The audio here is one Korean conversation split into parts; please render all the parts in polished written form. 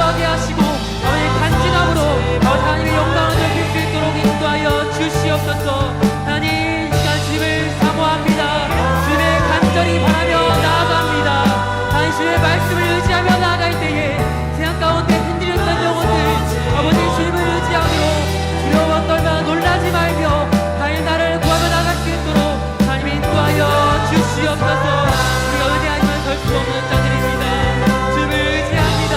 거하게 하시고 아버지 간직함으로 아버지 하나님의 영광을 넓힐 수 있도록 인도하여 주시옵소서. 하나님 이 시간 주님을 사모합니다. 주님의 간절히 바라며 나아갑니다. 하나님 주님의 말씀을 의지하며 나아갈 때에 세상 가운데 흔들렸던 영혼들 아버지 주님을 의지하며 두려워 떨며 놀라지 말며 하나님 나를 구하며 나갈 수 있도록 하나님 인도하여 주시옵소서. 우리가 의지하면 설 수 없는 자들입니다. 주님을 의지합니다.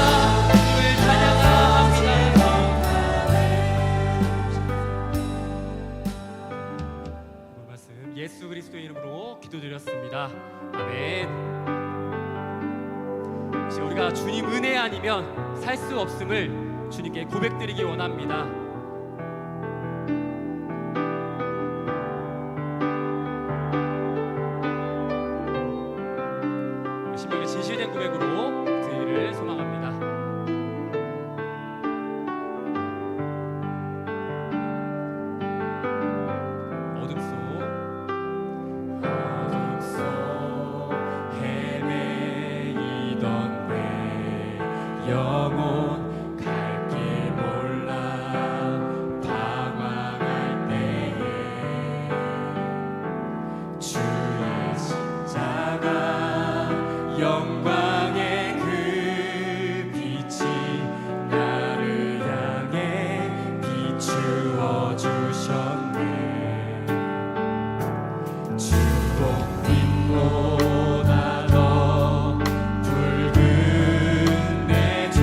주님을 찬양합니다. 오늘 말씀 예수 그리스도의 이름으로 기도드렸습니다. 아멘. 혹시 우리가 주님 은혜 아니면 살 수 없음을 주님께 고백드리기 원합니다. 심령의 진실된 고백으로 드리기를 소망합니다. 어둠 속 헤매이던 내 영혼 갈 길 몰라 방황할 때에 주의 십자가 영광의 그 빛이 나를 향해 비추어 주셨네. 주복빛보다 더 붉은 내 죄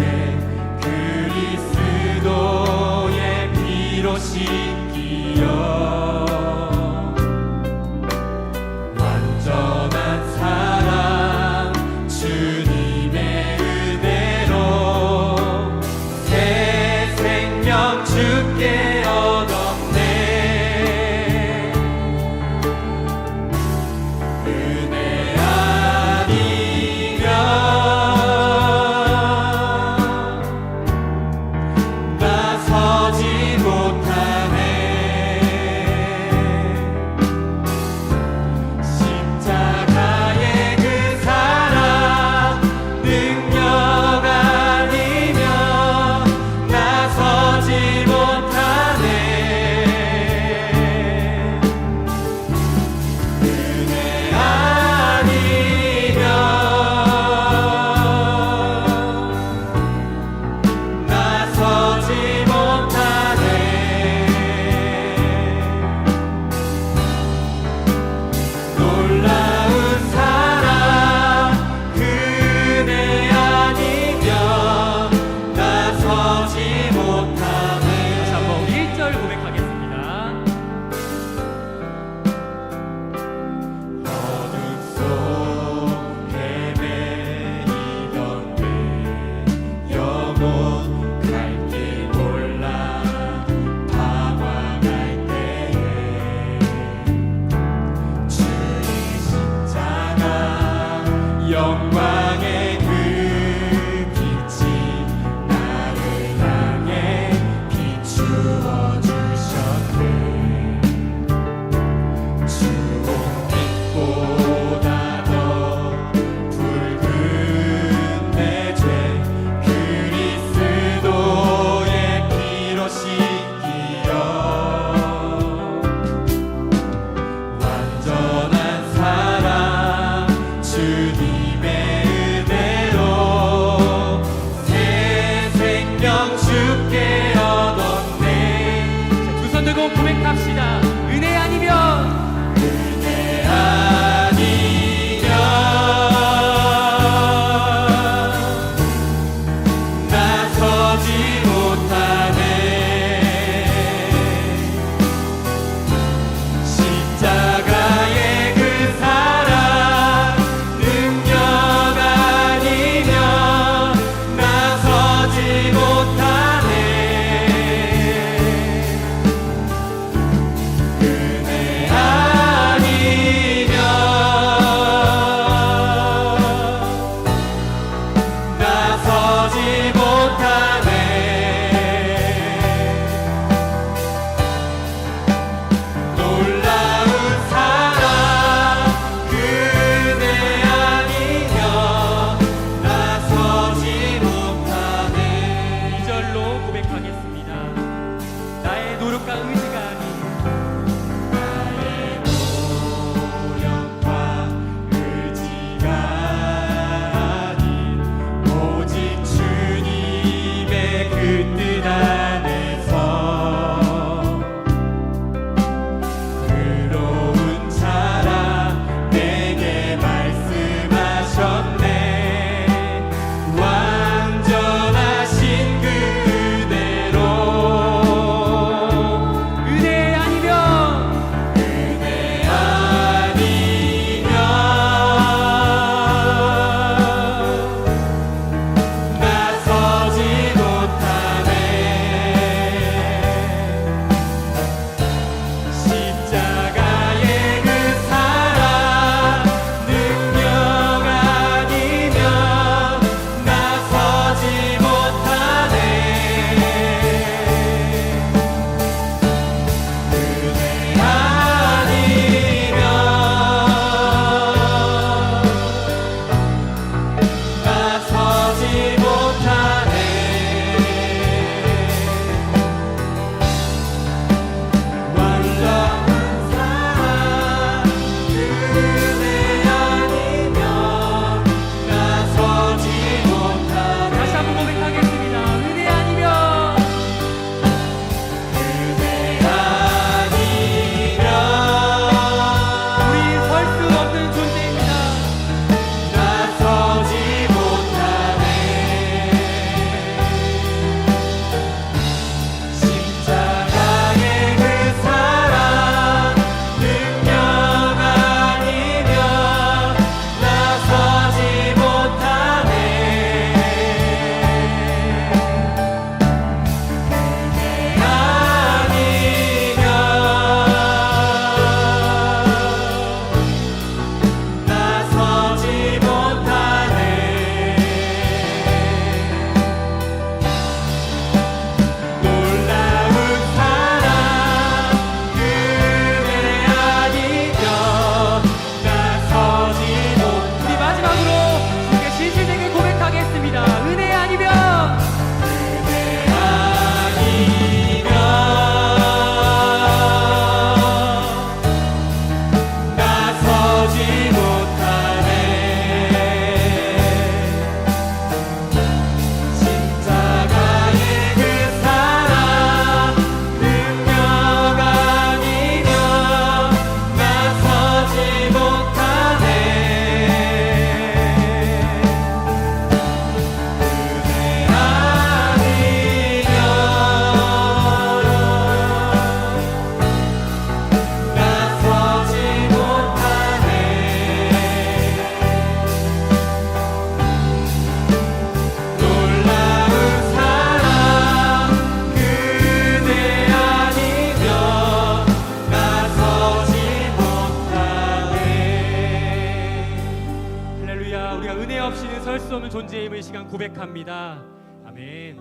수 없는 존재임을 이 시간 고백합니다. 아멘.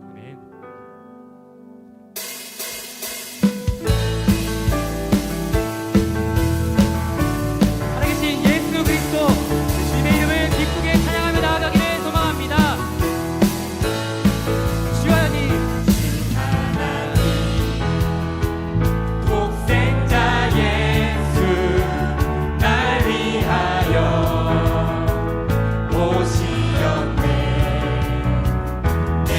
아멘. 살아계신 예수 그리스도 주님의 이름을 기쁘게 찬양하며 나아가기를 소망합니다. 주여 하나님, 독생자 예수 날 위하여 오시었네. 내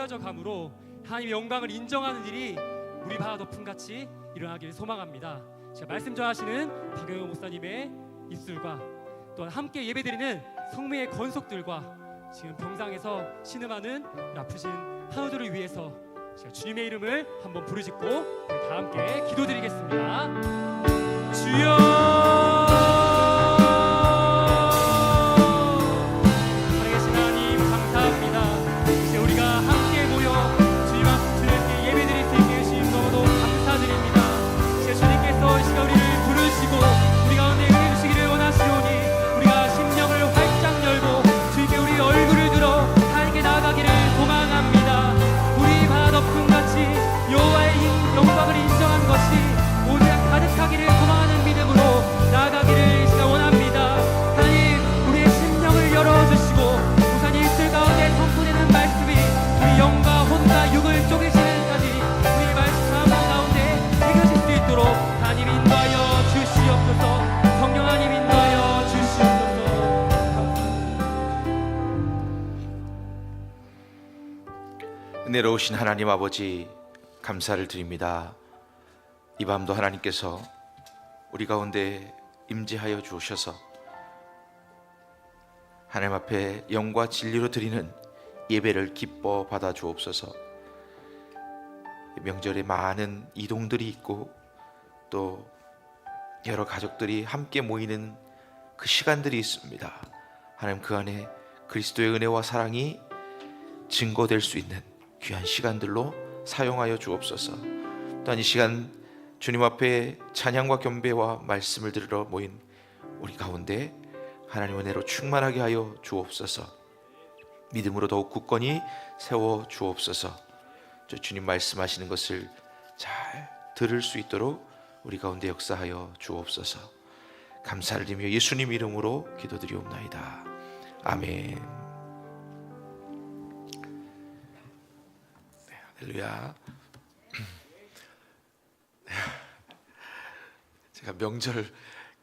세워져 감으로 하나님의 영광을 인정하는 일이 우리 바다 덮음같이 일어나길 소망합니다. 제가 말씀 전하시는 박영호 목사님의 입술과 또한 함께 예배드리는 성매의 건속들과 지금 병상에서 신음하는 아프신 환우들을 위해서 제가 주님의 이름을 한번 부르짖고 우리 다 함께 기도드리겠습니다. 주여, 살아계신 하나님 감사합니다. 이제 우리가 함께 모여 주님 앞에 예배드릴 수 있게 해주신 너무도 감사드립니다. 이제 주님께서 이 시간 우리를 부르시고 우리 가운데 은혜 주시기를 원하시오니 우리가 심령을 활짝 열고 주님께 우리 얼굴을 들어 하나님께 나아가기를 소망합니다. 우리 바다 덮음같이 여호와의 영광을 인정한 것이 오늘 가득하기를 소망하는 믿음으로 나아가기를 시간 원합니다. 하나님, 우리의 심령을 열어주시고 우선 일들 가운데 선포되는 말씀이 우리 영과 혼과 육을 쪼개시는까지 우리 말씀 가운데 새겨질 수 있도록 하나님 인도하여 주시옵소서. 성령 하나님 인도하여 주시옵소서. 감사합니다. 은혜로우신 하나님 아버지, 감사를 드립니다. 이 밤도 하나님께서 우리 가운데 임재하여 주셔서 하나님 앞에 영과 진리로 드리는 예배를 기뻐 받아 주옵소서. 명절에 많은 이동들이 있고 또 여러 가족들이 함께 모이는 그 시간들이 있습니다. 하나님, 그 안에 그리스도의 은혜와 사랑이 증거될 수 있는 귀한 시간들로 사용하여 주옵소서. 또한 이 시간 주님 앞에 찬양과 경배와 말씀을 들으러 모인 우리 가운데 하나님 은혜로 충만하게 하여 주옵소서. 믿음으로 더욱 굳건히 세워 주옵소서. 주님 말씀하시는 것을 잘 들을 수 있도록 우리 가운데 역사하여 주옵소서. 감사를 드리며 예수님 이름으로 기도드리옵나이다. 아멘. 네, 할렐루야. 제가 명절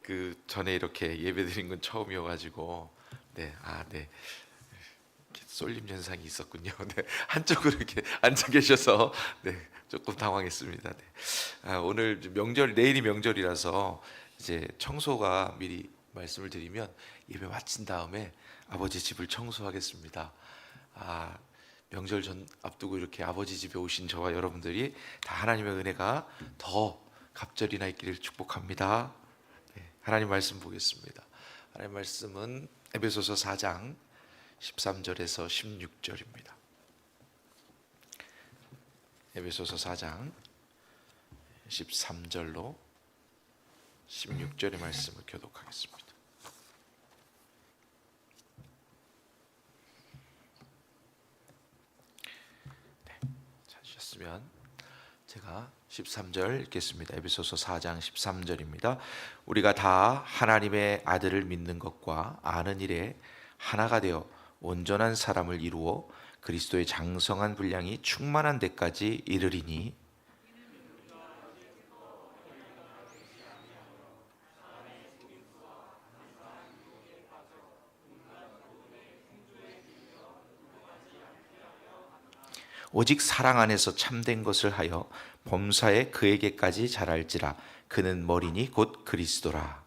그 전에 이렇게 예배드린 건 처음이어가지고 네, 이렇게 쏠림 현상이 있었군요. 네, 한쪽으로 이렇게 앉아 계셔서 네, 조금 당황했습니다. 네. 오늘 명절, 내일이 명절이라서 이제 청소가 미리 말씀을 드리면 예배 마친 다음에 아버지 집을 청소하겠습니다. 명절 전 앞두고 이렇게 아버지 집에 오신 저와 여러분들이 다 하나님의 은혜가 더 갑절이나 있기를 축복합니다. 네, 하나님 말씀 보겠습니다. 하나님 말씀은 에베소서 4장 13절에서 16절입니다. 에베소서 4장 13절로 16절의 말씀을 교독하겠습니다. 네, 찾으셨으면 제가 13절 읽겠습니다. 에베소서 4장 13절입니다. 우리가 다 하나님의 아들을 믿는 것과 아는 일에 하나가 되어 온전한 사람을 이루어 그리스도의 장성한 분량이 충만한 데까지 이르리니 오직 사랑 안에서 참된 것을 하여 범사에 그에게까지 자랄지라. 그는 머리니 곧 그리스도라.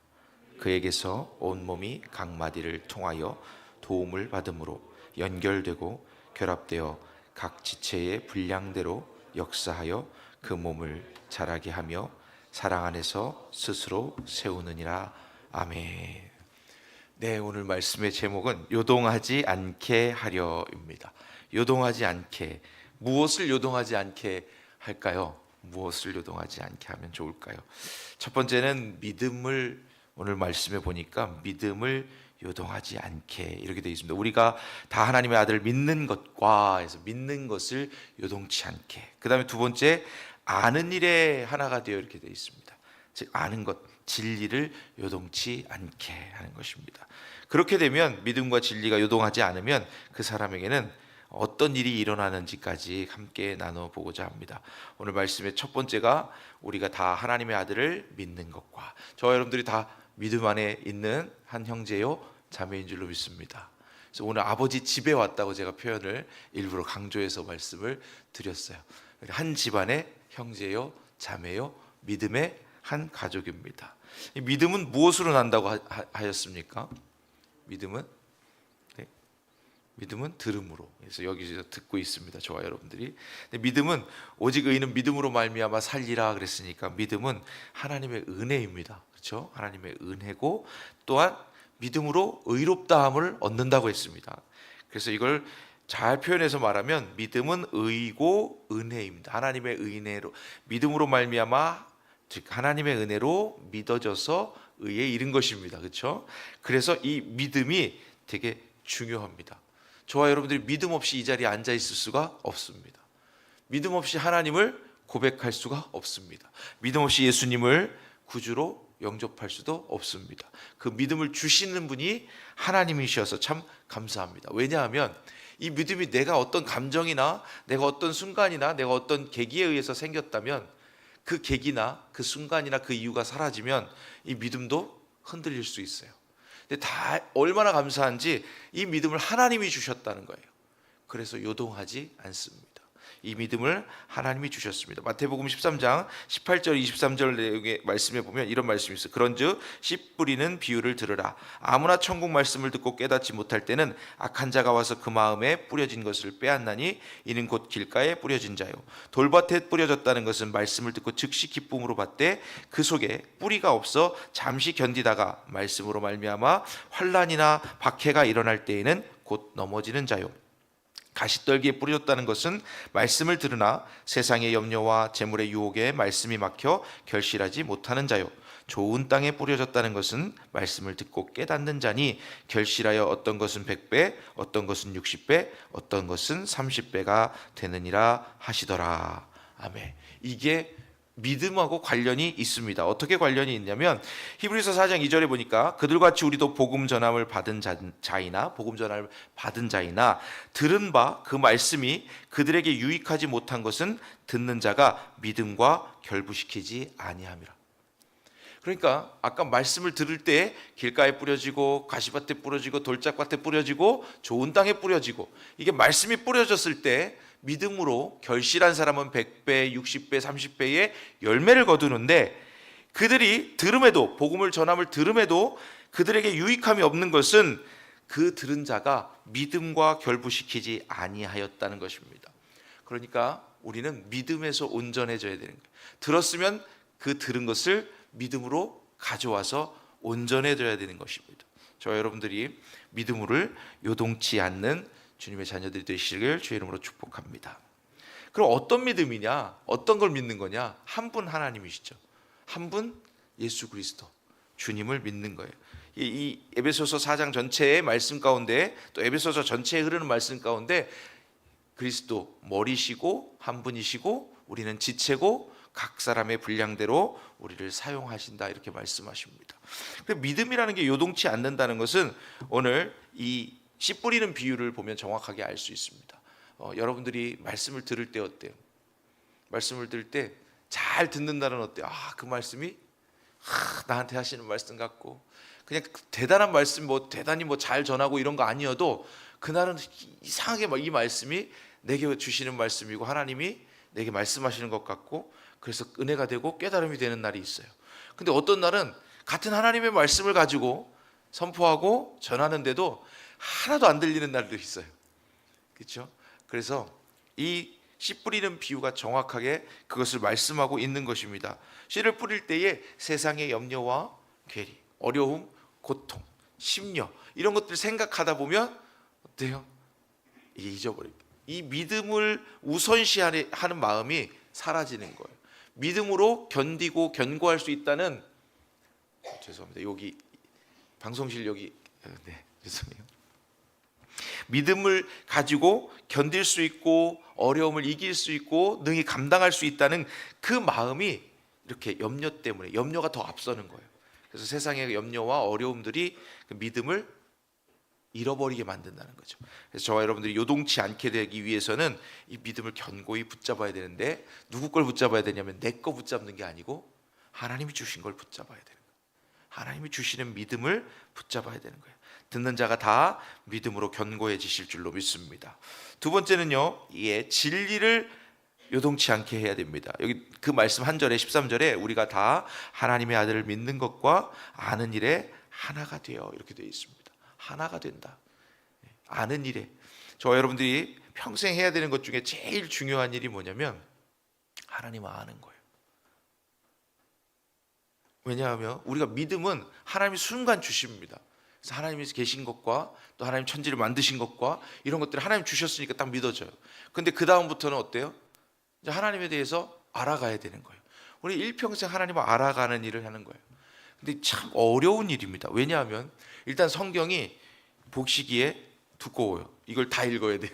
그에게서 온 몸이 각 마디를 통하여 도움을 받음으로 연결되고 결합되어 각 지체의 분량대로 역사하여 그 몸을 자라게 하며 사랑 안에서 스스로 세우느니라. 아멘. 네, 오늘 말씀의 제목은 요동하지 않게 하려입니다. 요동하지 않게. 무엇을 요동하지 않게 할까요? 무엇을 요동하지 않게 하면 좋을까요? 첫 번째는 믿음을, 오늘 말씀에 보니까 믿음을 요동하지 않게 이렇게 되어 있습니다. 우리가 다 하나님의 아들을 믿는 것과 해서 믿는 것을 요동치 않게. 그 다음에 두 번째, 아는 일에 하나가 되어 이렇게 되어 있습니다. 즉 아는 것, 진리를 요동치 않게 하는 것입니다. 그렇게 되면 믿음과 진리가 요동하지 않으면 그 사람에게는 어떤 일이 일어나는지까지 함께 나눠보고자 합니다. 오늘 말씀의 첫 번째가 우리가 다 하나님의 아들을 믿는 것과, 저와 여러분들이 다 믿음 안에 있는 한 형제요 자매인 줄로 믿습니다. 그래서 오늘 아버지 집에 왔다고 제가 표현을 일부러 강조해서 말씀을 드렸어요. 한 집안의 형제요, 자매요, 믿음의 한 가족입니다. 이 믿음은 무엇으로 난다고 하였습니까? 믿음은 믿음은 들음으로. 그래서 여기서 듣고 있습니다. 저와 여러분들이. 근데 믿음은 오직 의인은 믿음으로 말미암아 살리라 그랬으니까 믿음은 하나님의 은혜입니다. 그렇죠? 하나님의 은혜고 또한 믿음으로 의롭다함을 얻는다고 했습니다. 그래서 이걸 잘 표현해서 말하면 믿음은 의고 은혜입니다. 하나님의 은혜로 믿음으로 말미암아 즉 하나님의 은혜로 믿어져서 의에 이른 것입니다. 그렇죠? 그래서 이 믿음이 되게 중요합니다. 저와 여러분들이 믿음 없이 이 자리에 앉아 있을 수가 없습니다. 믿음 없이 하나님을 고백할 수가 없습니다. 믿음 없이 예수님을 구주로 영접할 수도 없습니다. 그 믿음을 주시는 분이 하나님이셔서 참 감사합니다. 왜냐하면 이 믿음이 내가 어떤 감정이나 내가 어떤 순간이나 내가 어떤 계기에 의해서 생겼다면 그 계기나 그 순간이나 그 이유가 사라지면 이 믿음도 흔들릴 수 있어요. 근데 다 얼마나 감사한지 이 믿음을 하나님이 주셨다는 거예요. 그래서 요동하지 않습니다. 이 믿음을 하나님이 주셨습니다. 마태복음 13장 18절 23절 내용의 말씀에 보면 이런 말씀이 있어요. 그런즉 씨 뿌리는 비유를 들으라. 아무나 천국 말씀을 듣고 깨닫지 못할 때는 악한 자가 와서 그 마음에 뿌려진 것을 빼앗나니 이는 곧 길가에 뿌려진 자요. 돌밭에 뿌려졌다는 것은 말씀을 듣고 즉시 기쁨으로 받되 그 속에 뿌리가 없어 잠시 견디다가 말씀으로 말미암아 환난이나 박해가 일어날 때에는 곧 넘어지는 자요. 가시떨기에 뿌려졌다는 것은 말씀을 들으나 세상의 염려와 재물의 유혹에 말씀이 막혀 결실하지 못하는 자요. 좋은 땅에 뿌려졌다는 것은 말씀을 듣고 깨닫는 자니 결실하여 어떤 것은 100배, 어떤 것은 60배, 어떤 것은 30배가 되느니라 하시더라. 아멘. 이게 믿음하고 관련이 있습니다. 어떻게 관련이 있냐면 히브리서 4장 2절에 보니까 그들같이 우리도 복음 전함을 받은 자이나 복음 전함을 받은 자이나 들은 바 그 말씀이 그들에게 유익하지 못한 것은 듣는 자가 믿음과 결부시키지 아니함이라. 그러니까 아까 말씀을 들을 때 길가에 뿌려지고 가시밭에 뿌려지고 돌짝밭에 뿌려지고 좋은 땅에 뿌려지고 이게 말씀이 뿌려졌을 때 믿음으로 결실한 사람은 100배, 60배, 30배의 열매를 거두는데 그들이 들음에도 복음을 전함을 들음에도 그들에게 유익함이 없는 것은 그 들은 자가 믿음과 결부시키지 아니하였다는 것입니다. 그러니까 우리는 믿음에서 온전해져야 되는 거예요. 들었으면 그 들은 것을 믿음으로 가져와서 온전해져야 되는 것입니다. 저와 여러분들이 믿음을 요동치 않는 주님의 자녀들이 되시길 주의 이름으로 축복합니다. 그럼 어떤 믿음이냐? 어떤 걸 믿는 거냐? 한 분 하나님이시죠. 한 분 예수 그리스도 주님을 믿는 거예요. 이 에베소서 4장 전체의 말씀 가운데 또 에베소서 전체에 흐르는 말씀 가운데 그리스도 머리시고 한 분이시고 우리는 지체고 각 사람의 분량대로 우리를 사용하신다 이렇게 말씀하십니다. 믿음이라는 게 요동치 않는다는 것은 오늘 이 씨 뿌리는 비유를 보면 정확하게 알 수 있습니다. 여러분들이 말씀을 들을 때 어때요? 말씀을 들을 때 잘 듣는다는 어때요? 그 말씀이 나한테 하시는 말씀 같고 그냥 대단한 말씀 대단히 잘 전하고 이런 거 아니어도 그날은 이상하게 이 말씀이 내게 주시는 말씀이고 하나님이 내게 말씀하시는 것 같고 그래서 은혜가 되고 깨달음이 되는 날이 있어요. 근데 어떤 날은 같은 하나님의 말씀을 가지고 선포하고 전하는데도 하나도 안 들리는 날도 있어요. 그렇죠? 그래서 이 씨 뿌리는 비유가 정확하게 그것을 말씀하고 있는 것입니다. 씨를 뿌릴 때에 세상의 염려와 괴리, 어려움, 고통, 심려 이런 것들 생각하다 보면 어때요? 이게 잊어버립니다. 이 믿음을 우선시하는 마음이 사라지는 거예요. 믿음으로 견디고 견고할 수 있다는 죄송합니다. 여기 방송실 여기 죄송해요. 믿음을 가지고 견딜 수 있고 어려움을 이길 수 있고 능히 감당할 수 있다는 그 마음이 이렇게 염려 때문에 염려가 더 앞서는 거예요. 그래서 세상의 염려와 어려움들이 그 믿음을 잃어버리게 만든다는 거죠. 그래서 저와 여러분들이 요동치 않게 되기 위해서는 이 믿음을 견고히 붙잡아야 되는데 누구 걸 붙잡아야 되냐면 내 거 붙잡는 게 아니고 하나님이 주신 걸 붙잡아야 되는 거예요. 하나님이 주시는 믿음을 붙잡아야 되는 거예요. 듣는 자가 다 믿음으로 견고해지실 줄로 믿습니다. 두 번째는요, 이에 진리를 요동치 않게 해야 됩니다. 여기 그 말씀 한 절에 13절에 우리가 다 하나님의 아들을 믿는 것과 아는 일에 하나가 되어 이렇게 되어 있습니다. 하나가 된다. 아는 일에. 저와 여러분들이 평생 해야 되는 것 중에 제일 중요한 일이 뭐냐면 하나님을 아는 거예요. 왜냐하면 우리가 믿음은 하나님이 순간 주십니다. 그래서 하나님이 계신 것과 또 하나님 천지를 만드신 것과 이런 것들을 하나님 주셨으니까 딱 믿어져요. 근데 그 다음부터는 어때요? 이제 하나님에 대해서 알아가야 되는 거예요. 우리 일평생 하나님을 알아가는 일을 하는 거예요. 근데 참 어려운 일입니다. 왜냐하면 일단 성경이 보시기에 두꺼워요. 이걸 다 읽어야 돼요.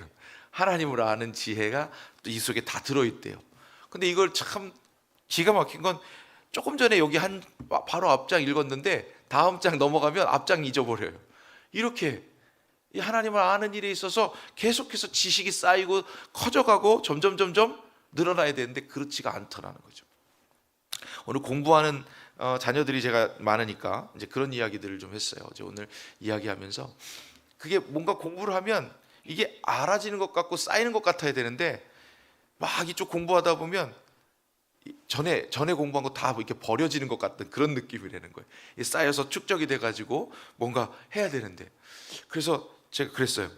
하나님을 아는 지혜가 또 이 속에 다 들어있대요. 근데 이걸 참 기가 막힌 건 조금 전에 여기 한 바로 앞장 읽었는데 다음 장 넘어가면 앞장 잊어버려요. 이렇게 이 하나님을 아는 일에 있어서 계속해서 지식이 쌓이고 커져가고 점점 늘어나야 되는데 그렇지가 않더라는 거죠. 오늘 공부하는 자녀들이 제가 많으니까 이제 그런 이야기들을 좀 했어요. 이제 오늘 이야기하면서 그게 뭔가 공부를 하면 이게 알아지는 것 같고 쌓이는 것 같아야 되는데 막 이쪽 공부하다 보면 전에 공부한 거 다 이렇게 버려지는 것 같은 그런 느낌이라는 거예요. 쌓여서 축적이 돼가지고 뭔가 해야 되는데 그래서 제가 그랬어요.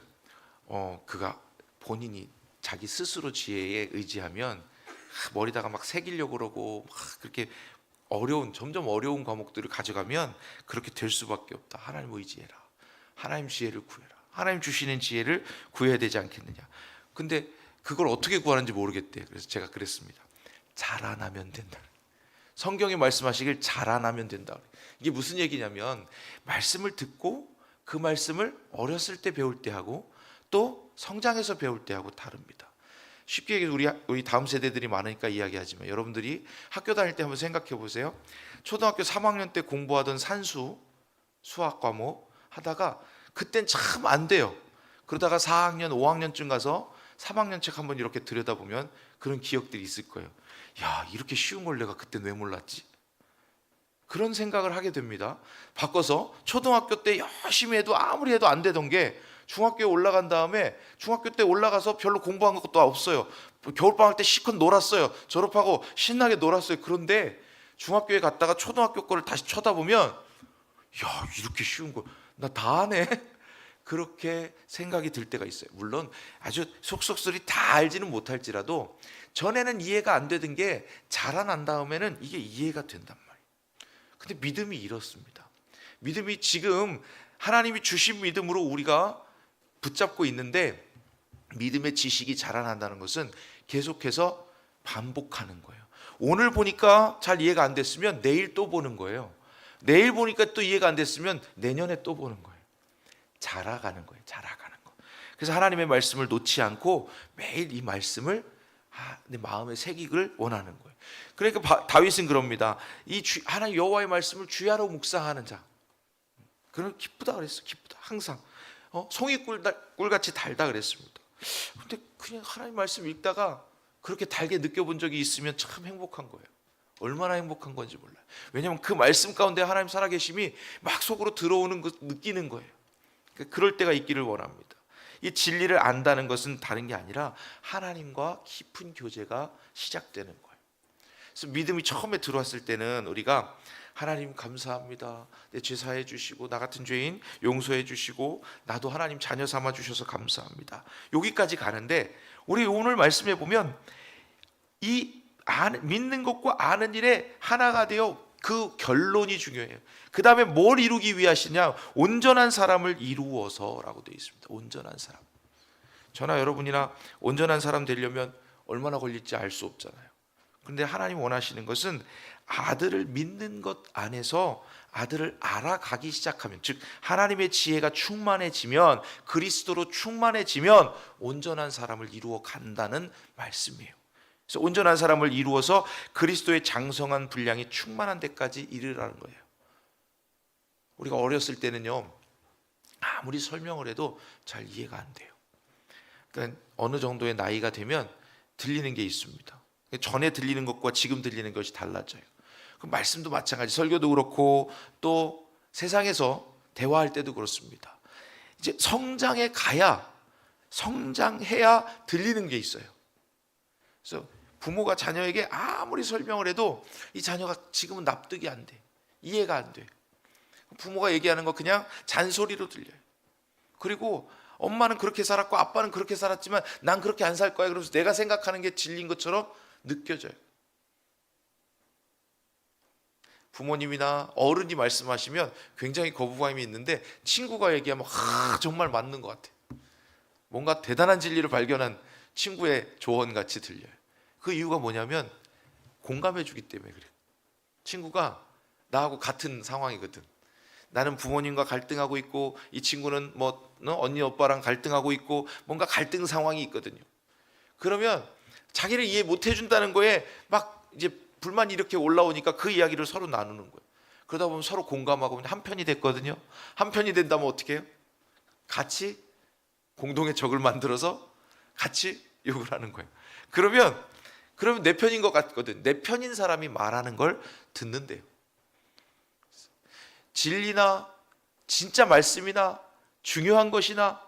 그가 본인이 자기 스스로 지혜에 의지하면 머리다가 막 새기려고 그러고 막 그렇게 점점 어려운 과목들을 가져가면 그렇게 될 수밖에 없다. 하나님 의지해라. 하나님 지혜를 구해라. 하나님 주시는 지혜를 구해야 되지 않겠느냐. 근데 그걸 어떻게 구하는지 모르겠대. 그래서 제가 그랬습니다. 자라나면 된다. 성경이 말씀하시길 자라나면 된다. 이게 무슨 얘기냐면 말씀을 듣고 그 말씀을 어렸을 때 배울 때 하고 또 성장해서 배울 때 하고 다릅니다. 쉽게 얘기해서 우리 다음 세대들이 많으니까 이야기하지만 여러분들이 학교 다닐 때 한번 생각해 보세요. 초등학교 3학년 때 공부하던 산수 수학 과목 하다가 그땐 참 안 돼요. 그러다가 4학년 5학년쯤 가서 3학년 책 한번 이렇게 들여다보면 그런 기억들이 있을 거예요. 야, 이렇게 쉬운 걸 내가 그땐 왜 몰랐지? 그런 생각을 하게 됩니다. 바꿔서 초등학교 때 열심히 해도 아무리 해도 안 되던 게 중학교에 올라간 다음에 중학교 때 올라가서 별로 공부한 것도 없어요. 겨울방학 때 실컷 놀았어요. 졸업하고 신나게 놀았어요. 그런데 중학교에 갔다가 초등학교 거를 다시 쳐다보면 야, 이렇게 쉬운 거 나 다 하네. 그렇게 생각이 들 때가 있어요. 물론 아주 속속들이 다 알지는 못할지라도 전에는 이해가 안 되던 게 자라난 다음에는 이게 이해가 된단 말이에요. 근데 믿음이 이렇습니다. 믿음이 지금 하나님이 주신 믿음으로 우리가 붙잡고 있는데 믿음의 지식이 자라난다는 것은 계속해서 반복하는 거예요. 오늘 보니까 잘 이해가 안 됐으면 내일 또 보는 거예요. 내일 보니까 또 이해가 안 됐으면 내년에 또 보는 거예요. 자라가는 거예요. 자라가는 거. 그래서 하나님의 말씀을 놓지 않고 매일 이 말씀을 내 마음에 새기길 원하는 거예요. 그러니까 다윗은 그럽니다. 하나님 여호와의 말씀을 주야로 묵상하는 자. 그는 기쁘다 그랬어. 기쁘다. 항상 송이꿀같이 달다 그랬습니다. 근데 그냥 하나님 말씀 읽다가 그렇게 달게 느껴본 적이 있으면 참 행복한 거예요. 얼마나 행복한 건지 몰라요. 왜냐하면 그 말씀 가운데 하나님 살아계심이 막 속으로 들어오는 거 느끼는 거예요. 그럴 때가 있기를 원합니다. 이 진리를 안다는 것은 다른 게 아니라 하나님과 깊은 교제가 시작되는 거예요. 그래서 믿음이 처음에 들어왔을 때는 우리가 하나님 감사합니다. 내 죄 사해 주시고 나 같은 죄인 용서해 주시고 나도 하나님 자녀 삼아 주셔서 감사합니다. 여기까지 가는데 우리 오늘 말씀해 보면 믿는 것과 아는 일에 하나가 되어 그 결론이 중요해요. 그 다음에 뭘 이루기 위하시냐? 온전한 사람을 이루어서라고 되어 있습니다. 온전한 사람. 저나 여러분이나 온전한 사람 되려면 얼마나 걸릴지 알 수 없잖아요. 그런데 하나님 원하시는 것은 아들을 믿는 것 안에서 아들을 알아가기 시작하면, 즉 하나님의 지혜가 충만해지면, 그리스도로 충만해지면 온전한 사람을 이루어 간다는 말씀이에요. 그래서 온전한 사람을 이루어서 그리스도의 장성한 분량이 충만한 데까지 이르라는 거예요. 우리가 어렸을 때는요, 아무리 설명을 해도 잘 이해가 안 돼요. 그러니까 어느 정도의 나이가 되면 들리는 게 있습니다. 전에 들리는 것과 지금 들리는 것이 달라져요. 그 말씀도 마찬가지, 설교도 그렇고 또 세상에서 대화할 때도 그렇습니다. 이제 성장해 가야, 성장해야 들리는 게 있어요. 그래서 부모가 자녀에게 아무리 설명을 해도 이 자녀가 지금은 납득이 안 돼. 이해가 안 돼. 부모가 얘기하는 거 그냥 잔소리로 들려요. 그리고 엄마는 그렇게 살았고 아빠는 그렇게 살았지만 난 그렇게 안 살 거야. 그래서 내가 생각하는 게 진리인 것처럼 느껴져요. 부모님이나 어른이 말씀하시면 굉장히 거부감이 있는데 친구가 얘기하면 정말 맞는 것 같아요. 뭔가 대단한 진리를 발견한 친구의 조언같이 들려요. 그 이유가 뭐냐면 공감해 주기 때문에 그래요. 친구가 나하고 같은 상황이거든. 나는 부모님과 갈등하고 있고 이 친구는 뭐 언니 오빠랑 갈등하고 있고 뭔가 갈등 상황이 있거든요. 그러면 자기를 이해 못 해준다는 거에 막 이제 불만이 이렇게 올라오니까 그 이야기를 서로 나누는 거예요. 그러다 보면 서로 공감하고 한 편이 됐거든요. 한 편이 된다면 어떻게 해요? 같이 공동의 적을 만들어서 같이 욕을 하는 거예요. 그러면 내 편인 것 같거든. 내 편인 사람이 말하는 걸 듣는데요. 진리나 진짜 말씀이나 중요한 것이나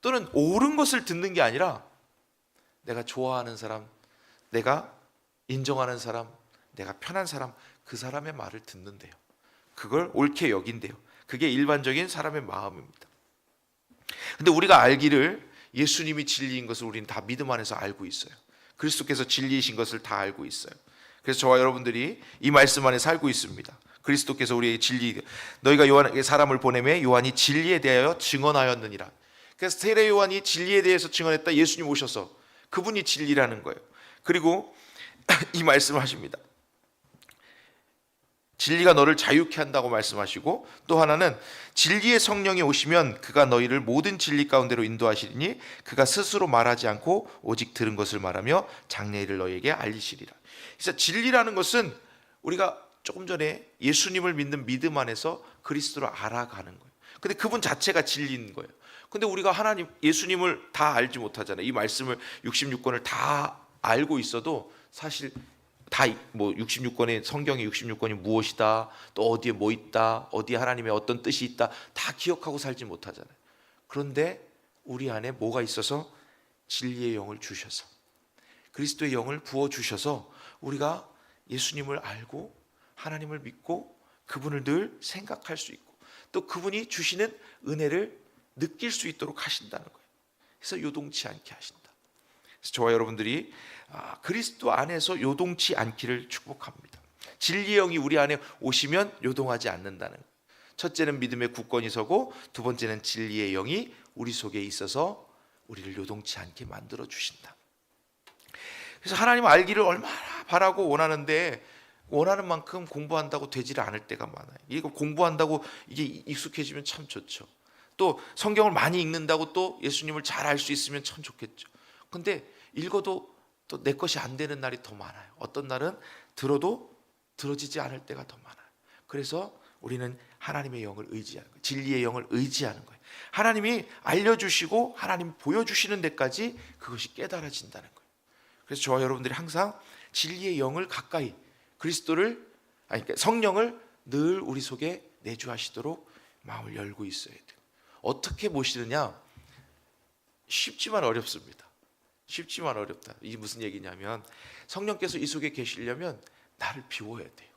또는 옳은 것을 듣는 게 아니라 내가 좋아하는 사람, 내가 인정하는 사람, 내가 편한 사람, 그 사람의 말을 듣는데요. 그걸 옳게 여긴대요. 그게 일반적인 사람의 마음입니다. 근데 우리가 알기를 예수님이 진리인 것을 우리는 다 믿음 안에서 알고 있어요. 그리스도께서 진리이신 것을 다 알고 있어요. 그래서 저와 여러분들이 이 말씀 안에 살고 있습니다. 그리스도께서 우리의 진리, 너희가 요한에게 사람을 보내매 요한이 진리에 대하여 증언하였느니라. 그래서 세례 요한이 진리에 대해서 증언했다. 예수님 오셔서 그분이 진리라는 거예요. 그리고 이 말씀을 하십니다. 진리가 너를 자유케 한다고 말씀하시고, 또 하나는 진리의 성령이 오시면 그가 너희를 모든 진리 가운데로 인도하시리니 그가 스스로 말하지 않고 오직 들은 것을 말하며 장래일을 너희에게 알리시리라. 그래서 진리라는 것은 우리가 조금 전에 예수님을 믿는 믿음 안에서 그리스도를 알아가는 거예요. 근데 그분 자체가 진리인 거예요. 근데 우리가 하나님, 예수님을 다 알지 못하잖아요. 이 말씀을 66권을 다 알고 있어도 사실 다 뭐 66권의 성경의 66권이 무엇이다, 또 어디에 뭐 있다, 어디에 하나님의 어떤 뜻이 있다, 다 기억하고 살지 못하잖아요. 그런데 우리 안에 뭐가 있어서 진리의 영을 주셔서, 그리스도의 영을 부어 주셔서 우리가 예수님을 알고 하나님을 믿고 그분을 늘 생각할 수 있고 또 그분이 주시는 은혜를 느낄 수 있도록 하신다는 거예요. 그래서 요동치 않게 하신다. 그래서 저와 여러분들이 그리스도 안에서 요동치 않기를 축복합니다. 진리의 영이 우리 안에 오시면 요동하지 않는다는 거예요. 첫째는 믿음의 굳건히 서고, 두 번째는 진리의 영이 우리 속에 있어서 우리를 요동치 않게 만들어 주신다. 그래서 하나님 알기를 얼마나 바라고 원하는데 원하는 만큼 공부한다고 되지를 않을 때가 많아요. 이거 공부한다고 이게 익숙해지면 참 좋죠. 또 성경을 많이 읽는다고 또 예수님을 잘 알 수 있으면 참 좋겠죠. 근데 읽어도 또 내 것이 안 되는 날이 더 많아요. 어떤 날은 들어도 들어지지 않을 때가 더 많아요. 그래서 우리는 하나님의 영을 의지하는 거예요. 진리의 영을 의지하는 거예요. 하나님이 알려주시고 하나님이 보여주시는 데까지 그것이 깨달아진다는 거예요. 그래서 저와 여러분들이 항상 진리의 영을 가까이, 그리스도를, 그러니까 성령을 늘 우리 속에 내주하시도록 마음을 열고 있어야 돼요. 어떻게 모시느냐? 쉽지만 어렵습니다. 쉽지만 어렵다. 이게 무슨 얘기냐면 성령께서 이 속에 계시려면 나를 비워야 돼요.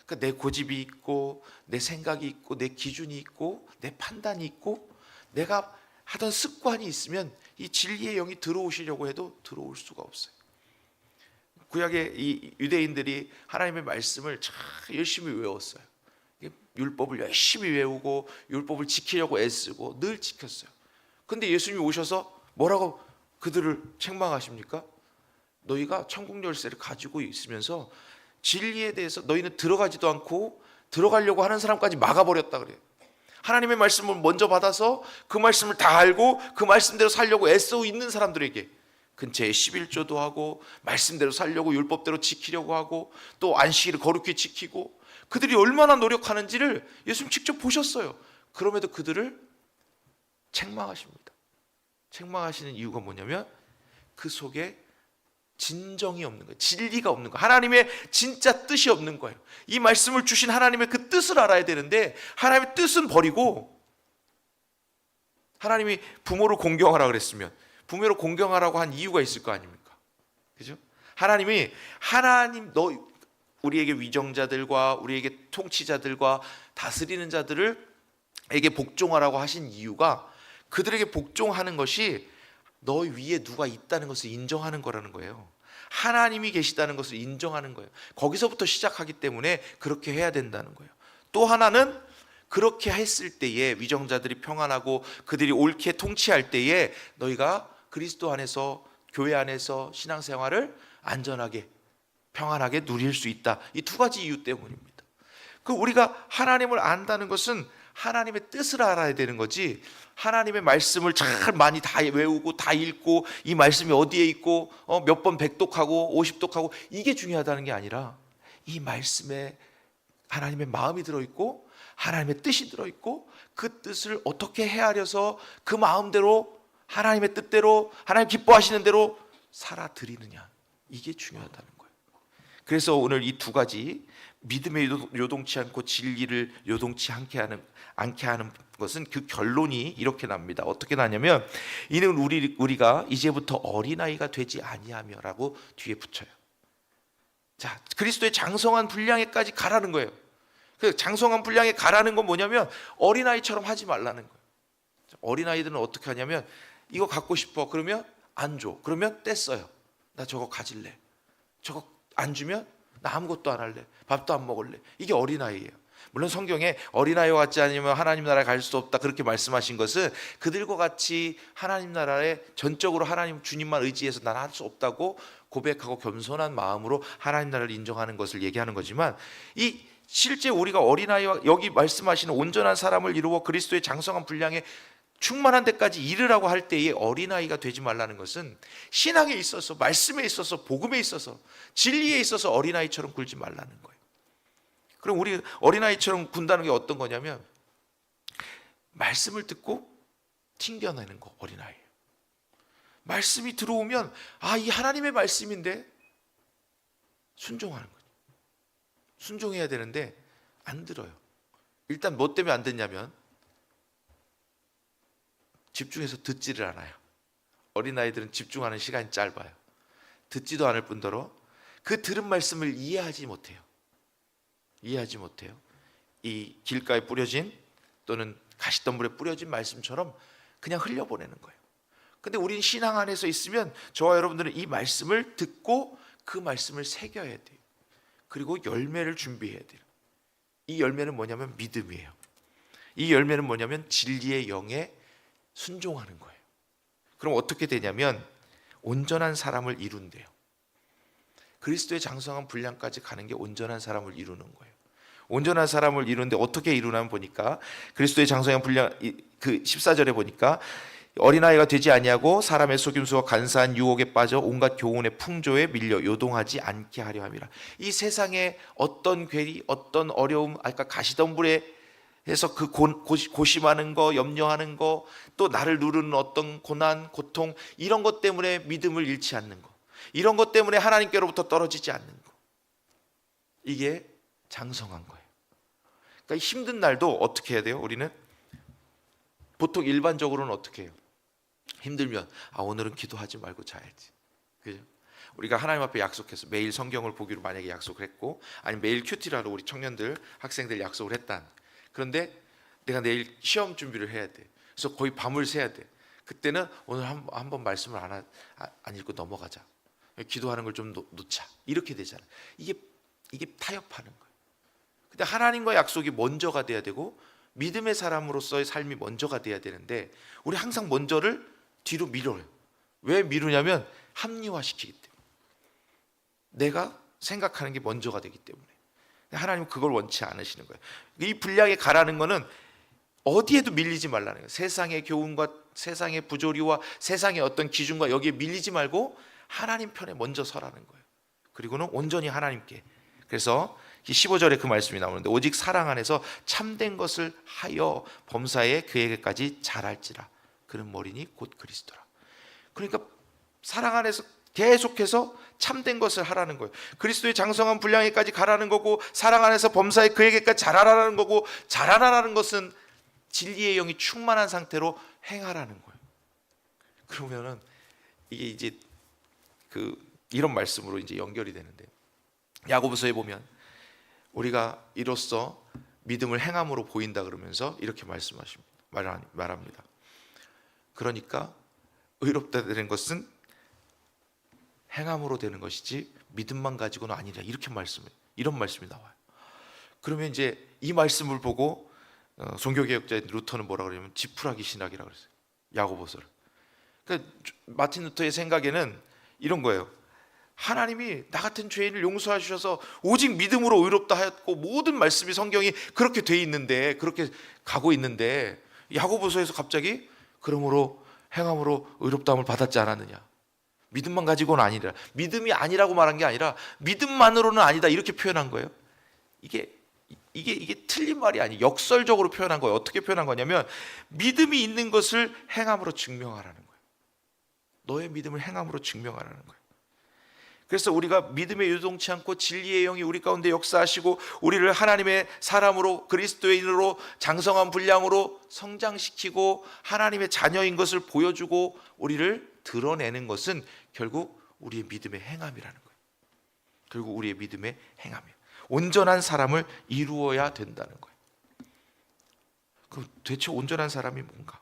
그러니까 내 고집이 있고 내 생각이 있고 내 기준이 있고 내 판단이 있고 내가 하던 습관이 있으면 이 진리의 영이 들어오시려고 해도 들어올 수가 없어요. 구약의 이 유대인들이 하나님의 말씀을 참 열심히 외웠어요. 율법을 열심히 외우고 율법을 지키려고 애쓰고 늘 지켰어요. 근데 예수님이 오셔서 뭐라고 그들을 책망하십니까? 너희가 천국 열쇠를 가지고 있으면서 진리에 대해서 너희는 들어가지도 않고 들어가려고 하는 사람까지 막아버렸다 그래요. 하나님의 말씀을 먼저 받아서 그 말씀을 다 알고 그 말씀대로 살려고 애쓰고 있는 사람들에게 근처에 11조도 하고 말씀대로 살려고 율법대로 지키려고 하고 또 안식일을 거룩히 지키고 그들이 얼마나 노력하는지를 예수님 직접 보셨어요. 그럼에도 그들을 책망하십니다. 책망하시는 이유가 뭐냐면 그 속에 진정이 없는 거예요. 진리가 없는 거예요. 하나님의 진짜 뜻이 없는 거예요. 이 말씀을 주신 하나님의 그 뜻을 알아야 되는데 하나님의 뜻은 버리고 하나님이 부모를 공경하라 그랬으면 부모를 공경하라고 한 이유가 있을 거 아닙니까? 그죠? 하나님 우리에게 위정자들과 우리에게 통치자들과 다스리는 자들에게 복종하라고 하신 이유가 그들에게 복종하는 것이 너 위에 누가 있다는 것을 인정하는 거라는 거예요. 하나님이 계시다는 것을 인정하는 거예요. 거기서부터 시작하기 때문에 그렇게 해야 된다는 거예요. 또 하나는 그렇게 했을 때에 위정자들이 평안하고 그들이 옳게 통치할 때에 너희가 그리스도 안에서 교회 안에서 신앙생활을 안전하게 평안하게 누릴 수 있다. 이 두 가지 이유 때문입니다. 우리가 하나님을 안다는 것은 하나님의 뜻을 알아야 되는 거지, 하나님의 말씀을 잘 많이 다 외우고 다 읽고 이 말씀이 어디에 있고 몇 번 100독하고 50독하고 이게 중요하다는 게 아니라 이 말씀에 하나님의 마음이 들어있고 하나님의 뜻이 들어있고 그 뜻을 어떻게 헤아려서 그 마음대로 하나님의 뜻대로 하나님 기뻐하시는 대로 살아드리느냐, 이게 중요하다는 거예요. 그래서 오늘 이 두 가지, 믿음에 요동치 않고 진리를 요동치 않게 하는 것은 그 결론이 이렇게 납니다. 어떻게 나냐면 이는 우리가 이제부터 어린아이가 되지 아니하며라고 뒤에 붙여요. 자, 그리스도의 장성한 분량에까지 가라는 거예요. 그 장성한 분량에 가라는 건 뭐냐면 어린아이처럼 하지 말라는 거예요. 어린아이들은 어떻게 하냐면 이거 갖고 싶어 그러면 안 줘. 그러면 떼써요. 나 저거 가질래. 저거 안 주면 나 아무것도 안 할래. 밥도 안 먹을래. 이게 어린아이예요. 물론 성경에 어린아이와 같지 않으면 하나님 나라에 갈 수 없다 그렇게 말씀하신 것은 그들과 같이 하나님 나라에 전적으로 하나님 주님만 의지해서 난 할 수 없다고 고백하고 겸손한 마음으로 하나님 나라를 인정하는 것을 얘기하는 거지만, 이 실제 우리가 어린아이와 여기 말씀하시는 온전한 사람을 이루어 그리스도의 장성한 분량에 충만한 데까지 이르라고 할 때에 어린아이가 되지 말라는 것은 신앙에 있어서, 말씀에 있어서, 복음에 있어서, 진리에 있어서 어린아이처럼 굴지 말라는 거예요. 그럼 우리 어린아이처럼 군다는 게 어떤 거냐면 말씀을 듣고 튕겨내는 거, 어린아이예요. 말씀이 들어오면 이 하나님의 말씀인데 순종하는 거죠. 순종해야 되는데 안 들어요. 일단 뭐 때문에 안 듣냐면 집중해서 듣지를 않아요. 어린아이들은 집중하는 시간이 짧아요. 듣지도 않을 뿐더러 그 들은 말씀을 이해하지 못해요. 이 길가에 뿌려진 또는 가시덤불에 뿌려진 말씀처럼 그냥 흘려보내는 거예요. 근데 우린 신앙 안에서 있으면 저와 여러분들은 이 말씀을 듣고 그 말씀을 새겨야 돼요. 그리고 열매를 준비해야 돼요. 이 열매는 뭐냐면 믿음이에요. 이 열매는 뭐냐면 진리의 영에 순종하는 거예요. 그럼 어떻게 되냐면 온전한 사람을 이룬대요. 그리스도의 장성한 분량까지 가는 게 온전한 사람을 이루는 거예요. 온전한 사람을 이루는데 어떻게 이루냐면 보니까 그리스도의 장성한 분량 그 14절에 보니까 어린아이가 되지 아니하고 사람의 속임수와 간사한 유혹에 빠져 온갖 교훈의 풍조에 밀려 요동하지 않게 하려 함이라. 이 세상에 어떤 괴리, 어떤 어려움, 아까 가시덤불에 해서 그 고심하는 거, 염려하는 거, 또 나를 누르는 어떤 고난, 고통, 이런 것 때문에 믿음을 잃지 않는 거, 이런 것 때문에 하나님께로부터 떨어지지 않는 거, 이게 장성한 거예요. 그러니까 힘든 날도 어떻게 해야 돼요? 우리는 보통 일반적으로는 어떻게 해요? 힘들면 오늘은 기도하지 말고 자야지. 그죠? 우리가 하나님 앞에 약속해서 매일 성경을 보기로 만약에 약속을 했고, 아니면 매일 큐티라로 우리 청년들, 학생들 약속을 했다. 그런데 내가 내일 시험 준비를 해야 돼. 그래서 거의 밤을 새야 돼. 그때는 오늘 한 번 말씀을 안 읽고 넘어가자. 기도하는 걸 좀 놓자. 이렇게 되잖아. 이게 타협하는 거예요. 근데 하나님과 약속이 먼저가 돼야 되고 믿음의 사람으로서의 삶이 먼저가 돼야 되는데 우리 항상 먼저를 뒤로 미뤄요. 왜 미루냐면 합리화시키기 때문에. 내가 생각하는 게 먼저가 되기 때문에. 하나님은 그걸 원치 않으시는 거예요. 이 분량에 가라는 거는 어디에도 밀리지 말라는 거예요. 세상의 교훈과 세상의 부조리와 세상의 어떤 기준과 여기에 밀리지 말고 하나님 편에 먼저 서라는 거예요. 그리고는 온전히 하나님께. 그래서 15절에 그 말씀이 나오는데 오직 사랑 안에서 참된 것을 하여 범사에 그에게까지 자랄지라. 그는 머리니 곧 그리스도라. 그러니까 사랑 안에서 계속해서 참된 것을 하라는 거예요. 그리스도의 장성한 분량에까지 가라는 거고, 사랑 안에서 범사에 그에게까지 자라라는 거고, 자라라는 것은 진리의 영이 충만한 상태로 행하라는 거예요. 그러면은 이게 이제 이런 말씀으로 이제 연결이 되는데, 야고보서에 보면 우리가 이로써 믿음을 행함으로 보인다 그러면서 이렇게 말합니다. 그러니까 의롭다 되는 것은 행함으로 되는 것이지 믿음만 가지고는 아니라, 이런 말씀이 나와요. 그러면 이제 이 말씀을 보고 종교개혁자 루터는 뭐라 그러냐면 지푸라기 신학이라고 그랬어요, 야고보서를. 그러니까 마틴 루터의 생각에는 이런 거예요. 하나님이 나 같은 죄인을 용서해 주셔서 오직 믿음으로 의롭다 하였고, 모든 말씀이 성경이 그렇게 돼 있는데, 그렇게 가고 있는데, 야고보서에서 갑자기 그러므로 행함으로 의롭다함을 받았지 않았느냐, 믿음만 가지고는 아니라, 믿음이 아니라고 말한 게 아니라 믿음만으로는 아니다 이렇게 표현한 거예요. 이게 틀린 말이 아니에요. 역설적으로 표현한 거예요. 어떻게 표현한 거냐면 믿음이 있는 것을 행함으로 증명하라는 거예요. 너의 믿음을 행함으로 증명하라는 거예요. 그래서 우리가 믿음에 유동치 않고 진리의 영이 우리 가운데 역사하시고 우리를 하나님의 사람으로, 그리스도인으로, 장성한 분량으로 성장시키고 하나님의 자녀인 것을 보여주고 우리를 드러내는 것은 결국 우리의 믿음의 행함이라는 거예요. 결국 우리의 믿음의 행함이에요. 온전한 사람을 이루어야 된다는 거예요. 그럼 대체 온전한 사람이 뭔가?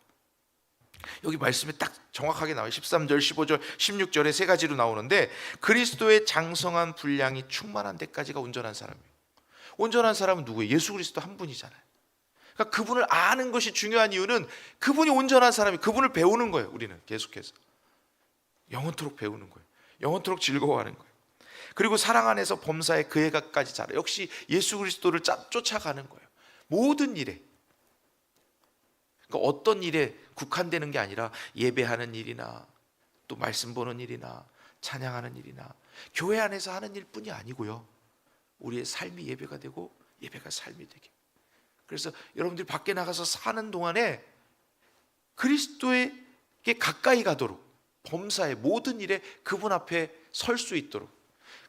여기 말씀에 딱 정확하게 나와요. 13절, 15절, 16절에 세 가지로 나오는데, 그리스도의 장성한 분량이 충만한 데까지가 온전한 사람이에요. 온전한 사람은 누구예요? 예수 그리스도 한 분이잖아요. 그러니까 그분을 아는 것이 중요한 이유는 그분이 온전한 사람이, 그분을 배우는 거예요. 우리는 계속해서 영원토록 배우는 거예요. 영원토록 즐거워하는 거예요. 그리고 사랑 안에서 범사에 그애가까지 자라. 역시 예수 그리스도를 쫓아가는 거예요. 모든 일에. 그러니까 어떤 일에 국한되는 게 아니라 예배하는 일이나 또 말씀 보는 일이나 찬양하는 일이나 교회 안에서 하는 일뿐이 아니고요, 우리의 삶이 예배가 되고 예배가 삶이 되게. 그래서 여러분들이 밖에 나가서 사는 동안에 그리스도에게 가까이 가도록, 범사의 모든 일에 그분 앞에 설 수 있도록.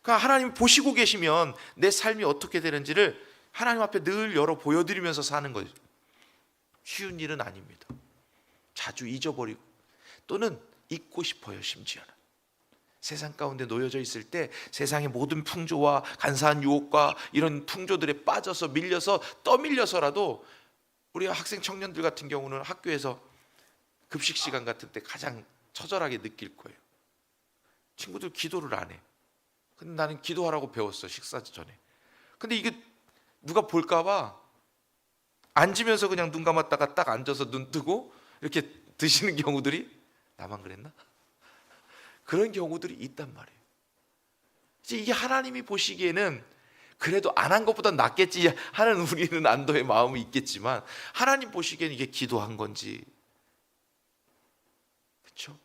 그러니까 하나님 보시고 계시면 내 삶이 어떻게 되는지를 하나님 앞에 늘 열어 보여드리면서 사는 거죠. 쉬운 일은 아닙니다. 자주 잊어버리고 또는 잊고 싶어요. 심지어는 세상 가운데 놓여져 있을 때 세상의 모든 풍조와 간사한 유혹과 이런 풍조들에 빠져서 밀려서 떠밀려서라도, 우리 학생 청년들 같은 경우는 학교에서 급식 시간 같은 때 가장 처절하게 느낄 거예요. 친구들 기도를 안 해. 근데 나는 기도하라고 배웠어, 식사 전에. 근데 이게 누가 볼까 봐 앉으면서 그냥 눈 감았다가 딱 앉아서 눈 뜨고 이렇게 드시는 경우들이, 나만 그랬나? 그런 경우들이 있단 말이에요. 이제 이게 하나님이 보시기에는 그래도 안 한 것보다 낫겠지 하는 우리는 안도의 마음이 있겠지만, 하나님 보시기에는 이게 기도한 건지, 그렇죠?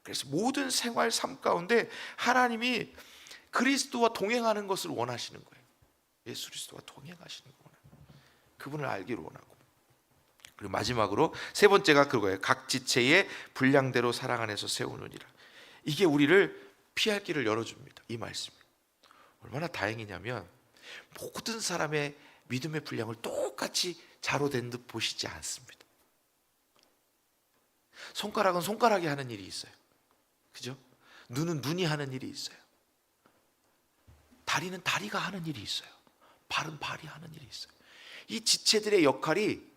그래서 모든 생활 삶 가운데 하나님이 그리스도와 동행하는 것을 원하시는 거예요. 예수 그리스도와 동행하시는 거 원해요. 그분을 알기를 원하고. 그리고 마지막으로 세 번째가 그거예요. 각 지체의 분량대로 사랑 안에서 세우느니라. 이게 우리를 피할 길을 열어줍니다. 이 말씀이 얼마나 다행이냐면, 모든 사람의 믿음의 분량을 똑같이 자로 된 듯 보시지 않습니다. 손가락은 손가락이 하는 일이 있어요. 그죠? 눈은 눈이 하는 일이 있어요. 다리는 다리가 하는 일이 있어요. 발은 발이 하는 일이 있어요. 이 지체들의 역할이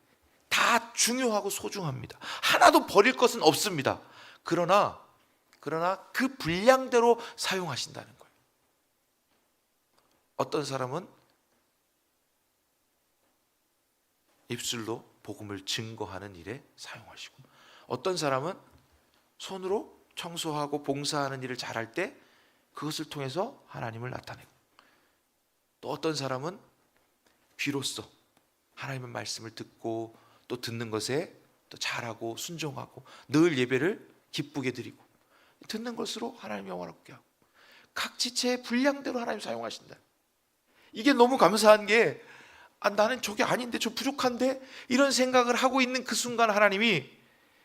다 중요하고 소중합니다. 하나도 버릴 것은 없습니다. 그러나 그 분량대로 사용하신다는 거예요. 어떤 사람은 입술로 복음을 증거하는 일에 사용하시고, 어떤 사람은 손으로 청소하고 봉사하는 일을 잘할 때 그것을 통해서 하나님을 나타내고, 또 어떤 사람은 귀로써 하나님의 말씀을 듣고 또 듣는 것에 또 잘하고 순종하고 늘 예배를 기쁘게 드리고 듣는 것으로 하나님 영광롭게 하고, 각 지체의 분량대로 하나님 사용하신다. 이게 너무 감사한 게, 나는 저게 아닌데, 저 부족한데, 이런 생각을 하고 있는 그 순간 하나님이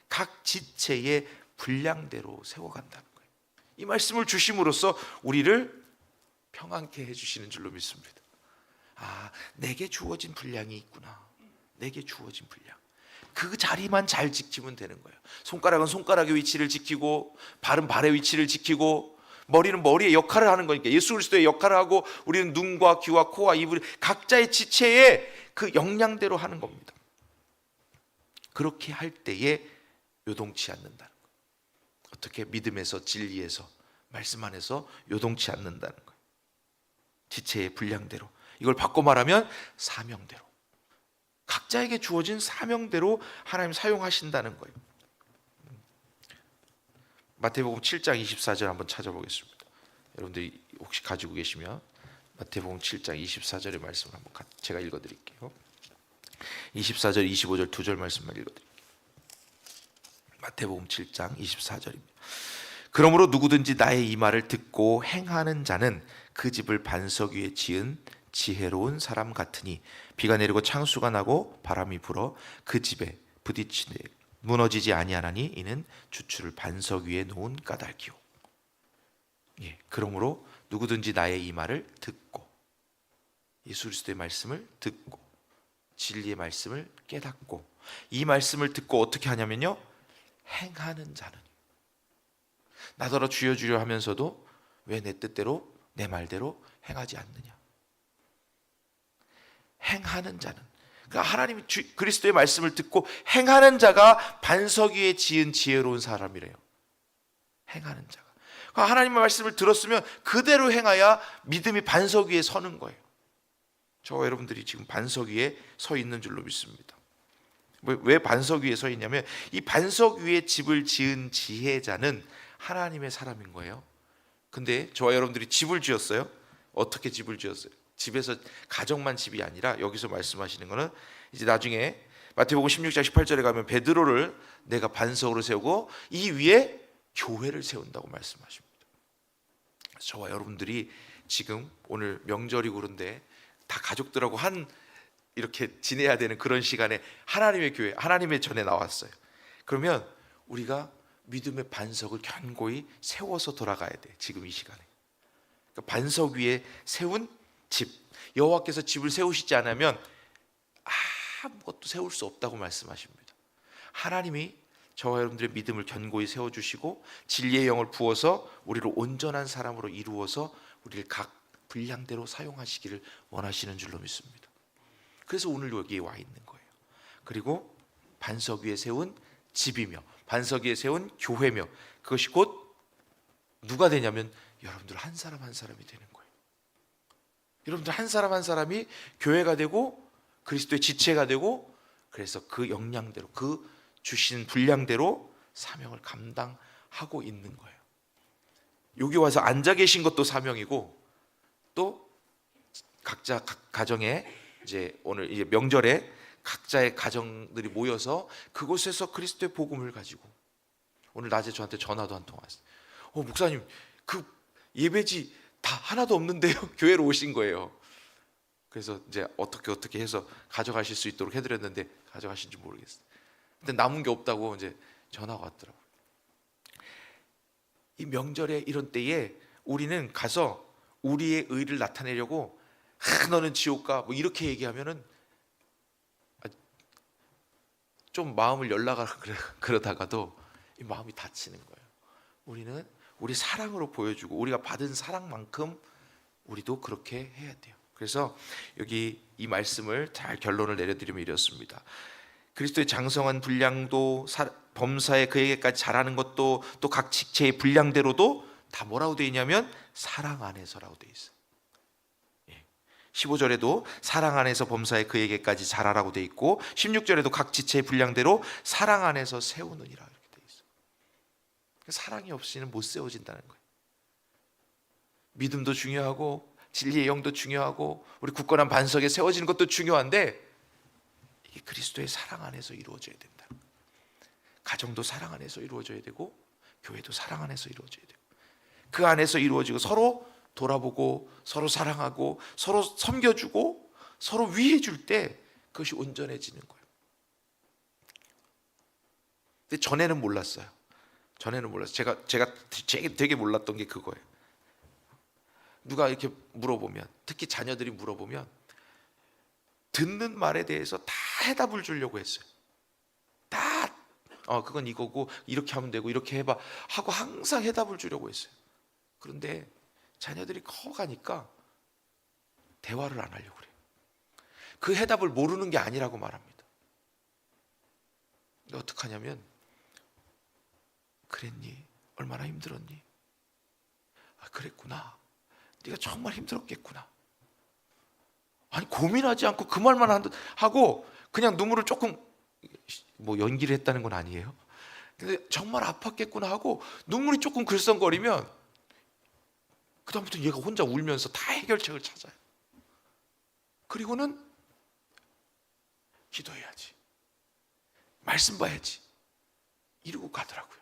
각 지체의 분량대로 세워간다는 거예요. 이 말씀을 주심으로써 우리를 평안케 해주시는 줄로 믿습니다. 내게 주어진 분량이 있구나. 내게 주어진 분량. 그 자리만 잘 지키면 되는 거예요. 손가락은 손가락의 위치를 지키고, 발은 발의 위치를 지키고, 머리는 머리의 역할을 하는 거니까 예수 그리스도의 역할을 하고, 우리는 눈과 귀와 코와 입을 각자의 지체에 그 역량대로 하는 겁니다. 그렇게 할 때에 요동치 않는다는 거예요. 어떻게? 믿음에서, 진리에서, 말씀 안에서 요동치 않는다는 거예요. 지체의 분량대로, 이걸 바꿔 말하면 사명대로, 각자에게 주어진 사명대로 하나님 사용하신다는 거예요. 마태복음 7장 24절 한번 찾아보겠습니다. 여러분들이 혹시 가지고 계시면 마태복음 7장 24절의 말씀을 한번 제가 읽어드릴게요. 24절, 25절 두 절 말씀만 읽어드릴게요. 마태복음 7장 24절입니다. 그러므로 누구든지 나의 이 말을 듣고 행하는 자는 그 집을 반석 위에 지은 지혜로운 사람 같으니 비가 내리고 창수가 나고 바람이 불어 그 집에 부딪히되 무너지지 아니하나니 이는 주추를 반석 위에 놓은 까닭이요. 그러므로 누구든지 나의 이 말을 듣고, 예수 그리스도의 말씀을 듣고, 진리의 말씀을 깨닫고, 이 말씀을 듣고 어떻게 하냐면요, 행하는 자는, 나더러 주여 주여 하면서도 왜 내 뜻대로 내 말대로 행하지 않느냐. 행하는 자는, 그러니까 하나님이 그리스도의 말씀을 듣고 행하는 자가 반석 위에 지은 지혜로운 사람이래요. 행하는 자가, 그러니까 하나님의 말씀을 들었으면 그대로 행하야 믿음이 반석 위에 서는 거예요. 저와 여러분들이 지금 반석 위에 서 있는 줄로 믿습니다. 왜 반석 위에 서 있냐면, 이 반석 위에 집을 지은 지혜자는 하나님의 사람인 거예요. 근데 저와 여러분들이 집을 지었어요. 어떻게 집을 지었어요? 집에서 가정만 집이 아니라 여기서 말씀하시는 거는 이제 나중에 마태복음 16장 18절에 가면 베드로를 내가 반석으로 세우고 이 위에 교회를 세운다고 말씀하십니다. 저와 여러분들이 지금 오늘 명절이고 그런데 다 가족들하고 이렇게 지내야 되는 그런 시간에 하나님의 교회, 하나님의 전에 나왔어요. 그러면 우리가 믿음의 반석을 견고히 세워서 돌아가야 돼. 지금 이 시간에. 그러니까 반석 위에 세운 집, 여호와께서 집을 세우시지 않으면 아무것도 세울 수 없다고 말씀하십니다. 하나님이 저와 여러분들의 믿음을 견고히 세워주시고 진리의 영을 부어서 우리를 온전한 사람으로 이루어서 우리를 각 분량대로 사용하시기를 원하시는 줄로 믿습니다. 그래서 오늘 여기에 와 있는 거예요. 그리고 반석 위에 세운 집이며 반석 위에 세운 교회며, 그것이 곧 누가 되냐면 여러분들 한 사람 한 사람이 되는 거예요. 여러분들 한 사람 한 사람이 교회가 되고 그리스도의 지체가 되고, 그래서 그 역량대로, 그 주신 분량대로 사명을 감당하고 있는 거예요. 여기 와서 앉아 계신 것도 사명이고, 또 각자 가정에 이제 오늘 이제 명절에 각자의 가정들이 모여서 그곳에서 그리스도의 복음을 가지고, 오늘 낮에 저한테 전화도 한 통 왔어요. 목사님, 그 예배지 다 하나도 없는데요. 교회로 오신 거예요. 그래서 이제 어떻게 해서 가져가실 수 있도록 해드렸는데 가져가신지 모르겠어요. 근데 남은 게 없다고 이제 전화가 왔더라고요. 이 명절에 이런 때에 우리는 가서 우리의 의를 나타내려고 너는 지옥 가 뭐 이렇게 얘기하면은 좀 마음을 열라가 그러다가도 이 마음이 다치는 거예요. 우리는 우리 사랑으로 보여주고 우리가 받은 사랑만큼 우리도 그렇게 해야 돼요. 그래서 여기 이 말씀을 잘 결론을 내려드리면 이렇습니다. 그리스도의 장성한 분량도 범사에 그에게까지 잘하는 것도 또 각 직체의 분량대로도 다 뭐라고 되어 있냐면 사랑 안에서라고 되어 있어요. 15절에도 사랑 안에서 범사에 그에게까지 잘하라고 되어 있고 16절에도 각 지체의 분량대로 사랑 안에서 세우느니라 이렇게 되어 있어요. 사랑이 없이는 못 세워진다는 거예요. 믿음도 중요하고 진리의 영도 중요하고 우리 굳건한 반석에 세워지는 것도 중요한데 이게 그리스도의 사랑 안에서 이루어져야 된다. 가정도 사랑 안에서 이루어져야 되고 교회도 사랑 안에서 이루어져야 되고 그 안에서 이루어지고 서로 돌아보고 서로 사랑하고 서로 섬겨주고 서로 위해줄 때 그것이 온전해지는 거예요. 근데 전에는 몰랐어요. 제가 되게 몰랐던 게 그거예요. 누가 이렇게 물어보면, 특히 자녀들이 물어보면 듣는 말에 대해서 다 해답을 주려고 했어요. 그건 이거고 이렇게 하면 되고 이렇게 해봐 하고 항상 해답을 주려고 했어요. 그런데 자녀들이 커가니까 대화를 안 하려고 그래요. 그 해답을 모르는 게 아니라고 말합니다. 근데 어떡하냐면, 그랬니? 얼마나 힘들었니? 그랬구나. 네가 정말 힘들었겠구나. 아니, 고민하지 않고 그 말만 하고 그냥 눈물을 조금 연기를 했다는 건 아니에요. 근데 정말 아팠겠구나 하고 눈물이 조금 글썽거리면 그다음부터 얘가 혼자 울면서 다 해결책을 찾아요. 그리고는 기도해야지, 말씀 봐야지 이러고 가더라고요.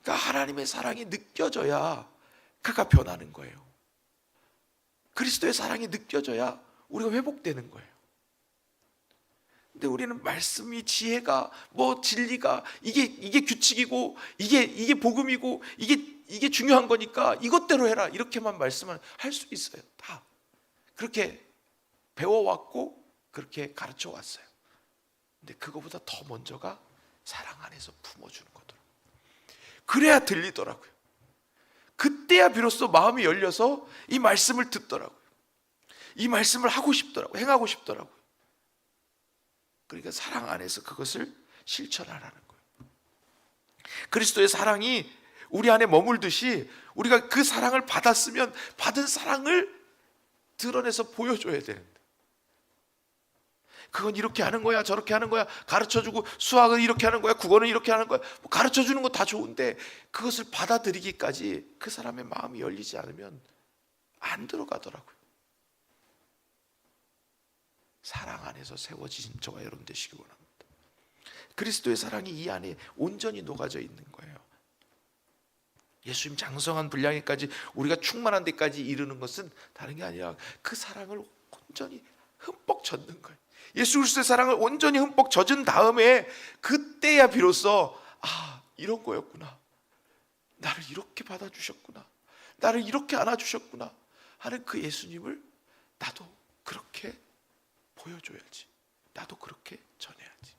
그러니까 하나님의 사랑이 느껴져야 그가 변하는 거예요. 그리스도의 사랑이 느껴져야 우리가 회복되는 거예요. 근데 우리는 말씀이, 지혜가, 진리가 이게 규칙이고 이게 복음이고 이게 중요한 거니까 이것대로 해라 이렇게만 말씀을 할 수 있어요. 다 그렇게 배워왔고 그렇게 가르쳐 왔어요. 근데 그거보다 더 먼저가 사랑 안에서 품어주는 거더라고요. 그래야 들리더라고요. 그때야 비로소 마음이 열려서 이 말씀을 듣더라고요. 이 말씀을 하고 싶더라고요. 행하고 싶더라고요. 그러니까 사랑 안에서 그것을 실천하라는 거예요. 그리스도의 사랑이 우리 안에 머물듯이 우리가 그 사랑을 받았으면 받은 사랑을 드러내서 보여줘야 되는데, 그건 이렇게 하는 거야 저렇게 하는 거야 가르쳐주고, 수학은 이렇게 하는 거야 국어는 이렇게 하는 거야 가르쳐주는 거 다 좋은데 그것을 받아들이기까지 그 사람의 마음이 열리지 않으면 안 들어가더라고요. 사랑 안에서 세워지신 저와 여러분 되시기 원합니다. 그리스도의 사랑이 이 안에 온전히 녹아져 있는 거예요. 예수님 장성한 분량에까지 우리가 충만한 데까지 이르는 것은 다른 게 아니라 그 사랑을 온전히 흠뻑 젖는 거예요. 예수 그리스도의 사랑을 온전히 흠뻑 젖은 다음에 그때야 비로소 이런 거였구나, 나를 이렇게 받아주셨구나, 나를 이렇게 안아주셨구나 하는 그 예수님을 나도 그렇게 보여줘야지, 나도 그렇게 전해야지.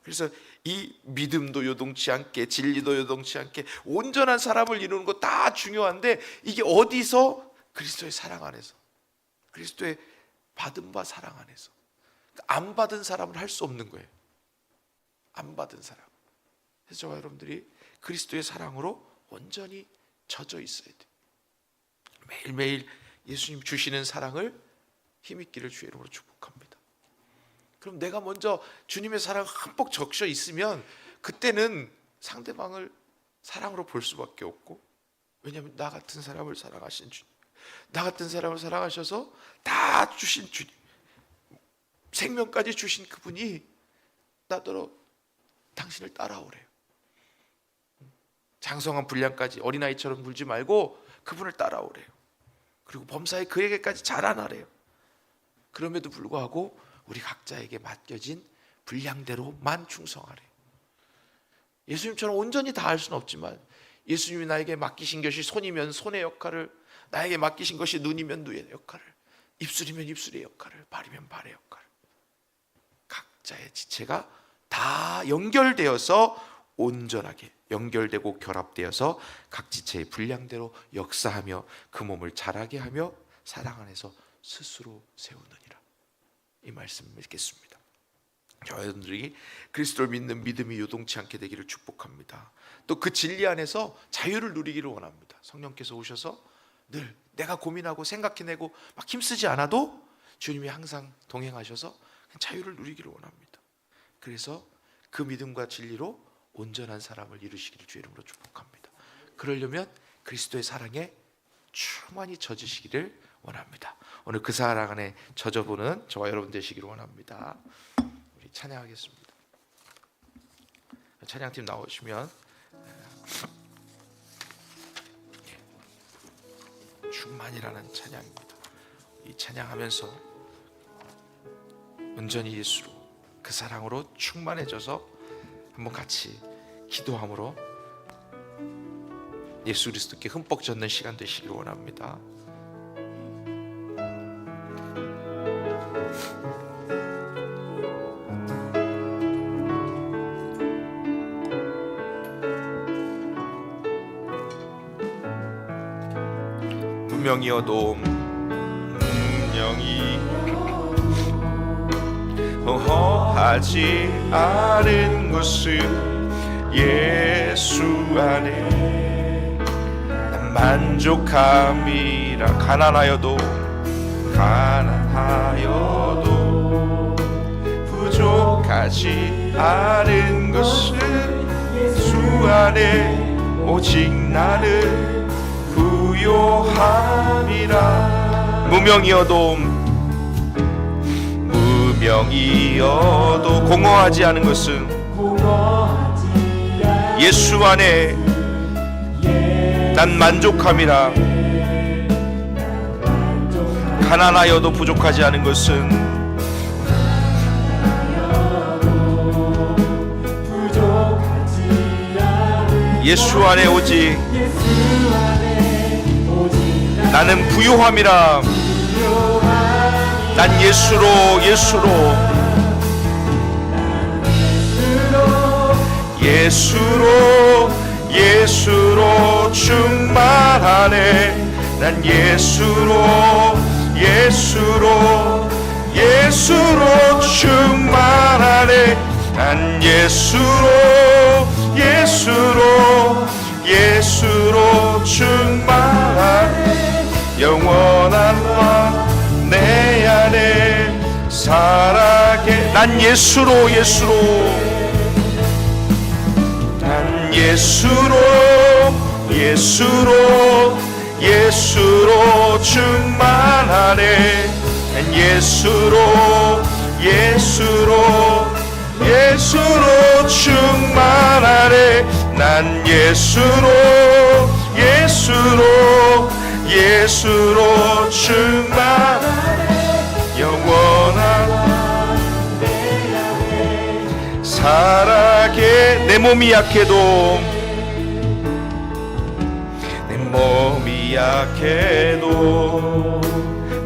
그래서 이 믿음도 요동치 않게, 진리도 요동치 않게 온전한 사람을 이루는 거 다 중요한데, 이게 어디서? 그리스도의 사랑 안에서, 그리스도의 받은 바 사랑 안에서. 안 받은 사람은 할 수 없는 거예요. 안 받은 사람. 그래서 저와 여러분들이 그리스도의 사랑으로 온전히 젖어 있어야 돼요. 매일매일 예수님 주시는 사랑을 힘있기를 주의 이름으로 축복합니다. 그럼 내가 먼저 주님의 사랑 흠뻑 적셔 있으면 그때는 상대방을 사랑으로 볼 수밖에 없고, 왜냐하면 나 같은 사람을 사랑하신 주님, 나 같은 사람을 사랑하셔서 다 주신 주님, 생명까지 주신 그분이 나더러 당신을 따라오래요. 장성한 분량까지 어린아이처럼 굴지 말고 그분을 따라오래요. 그리고 범사에 그에게까지 자라나래요. 그럼에도 불구하고 우리 각자에게 맡겨진 분량대로만 충성하래요. 예수님처럼 온전히 다 할 수는 없지만, 예수님이 나에게 맡기신 것이 손이면 손의 역할을, 나에게 맡기신 것이 눈이면 눈의 역할을, 입술이면 입술의 역할을, 발이면 발의 역할을, 각자의 지체가 다 연결되어서 온전하게 연결되고 결합되어서 각 지체의 분량대로 역사하며 그 몸을 자라게 하며 사랑 안에서 스스로 세우느니라. 이 말씀을 읽겠습니다. 저와 여러분들이 그리스도를 믿는 믿음이 요동치 않게 되기를 축복합니다. 또 그 진리 안에서 자유를 누리기를 원합니다. 성령께서 오셔서 늘 내가 고민하고 생각해내고 막 힘쓰지 않아도 주님이 항상 동행하셔서 자유를 누리기를 원합니다. 그래서 그 믿음과 진리로 온전한 사람을 이루시기를 주의 이름으로 축복합니다. 그러려면 그리스도의 사랑에 충만히 젖으시기를 원합니다. 오늘 그 사랑 안에 젖어보는 저와 여러분 되시기를 원합니다. 우리 찬양하겠습니다. 찬양팀 나오시면, 충만이라는 찬양입니다. 이 찬양하면서 온전히 예수로, 그 사랑으로 충만해져서 한번 같이 기도함으로 예수 그리스도께 흠뻑 젖는 시간 되시길 원합니다. 무명이어도 무명이 허하지 않은 것은 예수 안에 난 만족함이라. 가난하여도 부족하지 않은 것은 예수 안에 오직 나는 부요함이라. 무명이어도 공허하지 않은 것은 예수 안에 난 만족함이라. 가난하여도 부족하지 않은 것은 예수 안에 오직 나는 부요함이라. 난 예수로 충만하네. 난 예수로 충만하네. 난 예수로 충만하네. 영원한 왕 내 안에 살아계. 난 예수로 난 예수로 충만하네. 난 예수로 충만하네. 난 예수로 충만하네. 영원한 내 안에 살아계. 내 몸이 약해도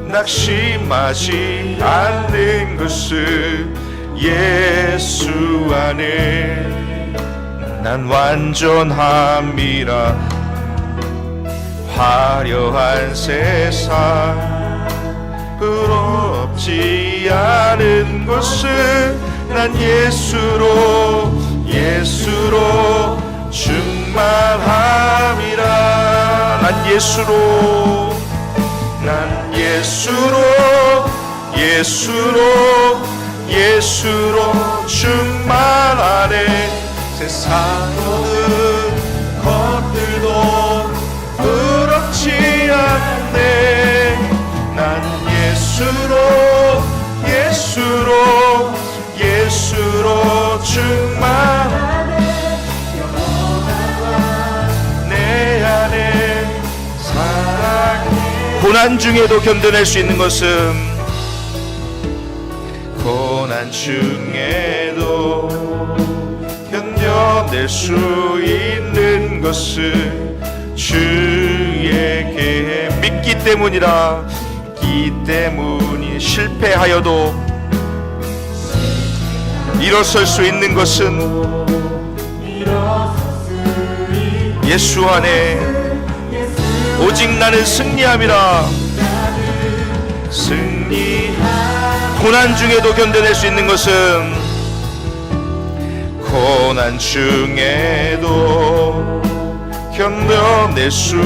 낙심하지 않는 것은 예수 안에 난 완전함이라. 화려한 세상 부럽지 않은 것은 난 예수로 충만함이라. 난 예수로 충만하네. 세상 모든 것들도 부럽지 않네. 난 예수로 충만하네. 내 안에 살아계. 고난 중에도 견뎌낼 수 있는 것은 주의 계획 믿기 때문이라. 실패하여도 일어설 수 있는 것은 예수 안에 오직 나는 승리함이라. 고난 중에도 견뎌낼 수 있는 것은 고난 중에도 견뎌낼 수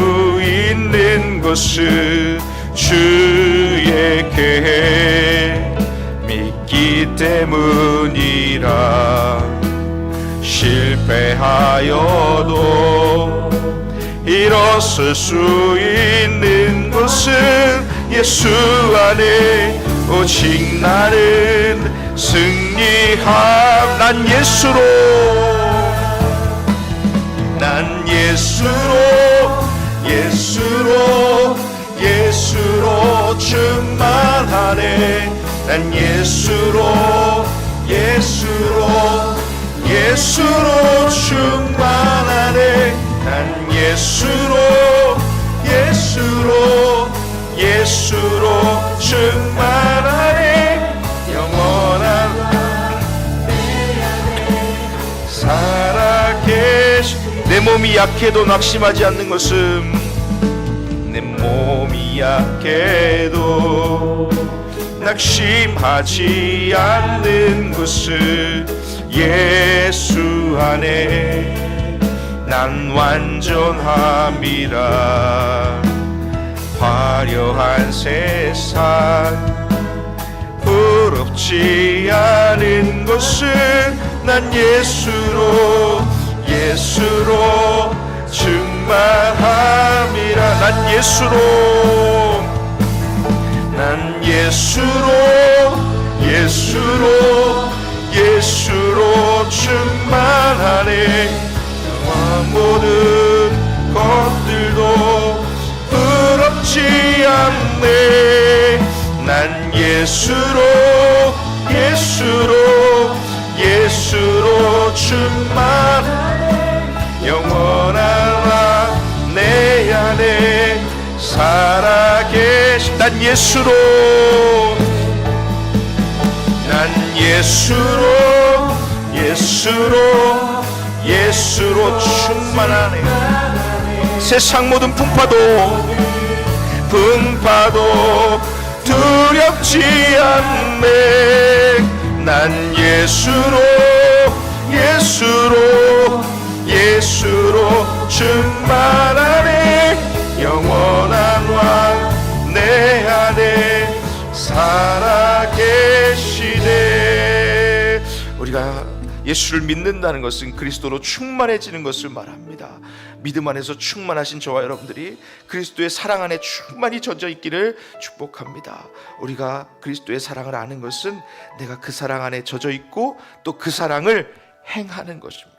있는 것은 주의 계획 믿기 때문이라. 실패하여도 일어설 수 있는 것은 예수 안에 오직 나는 승리함. 난 예수로 충만하네. 난 예수로 충만하네. 난 예수로 충만하네. 영원한 살아계시. 내 몸이 약해도 낙심하지 않는 것은 내 몸이 약해도 낙심하지 않는 것을 예수 안에 난 완전함이라. 화려한 세상 부럽지 않은 것은 난 예수로 충만함이라. 난 예수로 충만하네. 모든 것들도 부럽지 않네. 난 예수로 충만하네. 영원한 내 안에 살아계신 난 예수로 충만하네. 세상 모든 풍파도 두렵지 않네. 난 예수로 충만하네. 영원한 왕 내 안에 살아계시네. 우리가 예수를 믿는다는 것은 그리스도로 충만해지는 것을 말합니다. 믿음 안에서 충만하신 저와 여러분들이 그리스도의 사랑 안에 충만히 젖어 있기를 축복합니다. 우리가 그리스도의 사랑을 아는 것은 내가 그 사랑 안에 젖어 있고 또 그 사랑을 행하는 것입니다.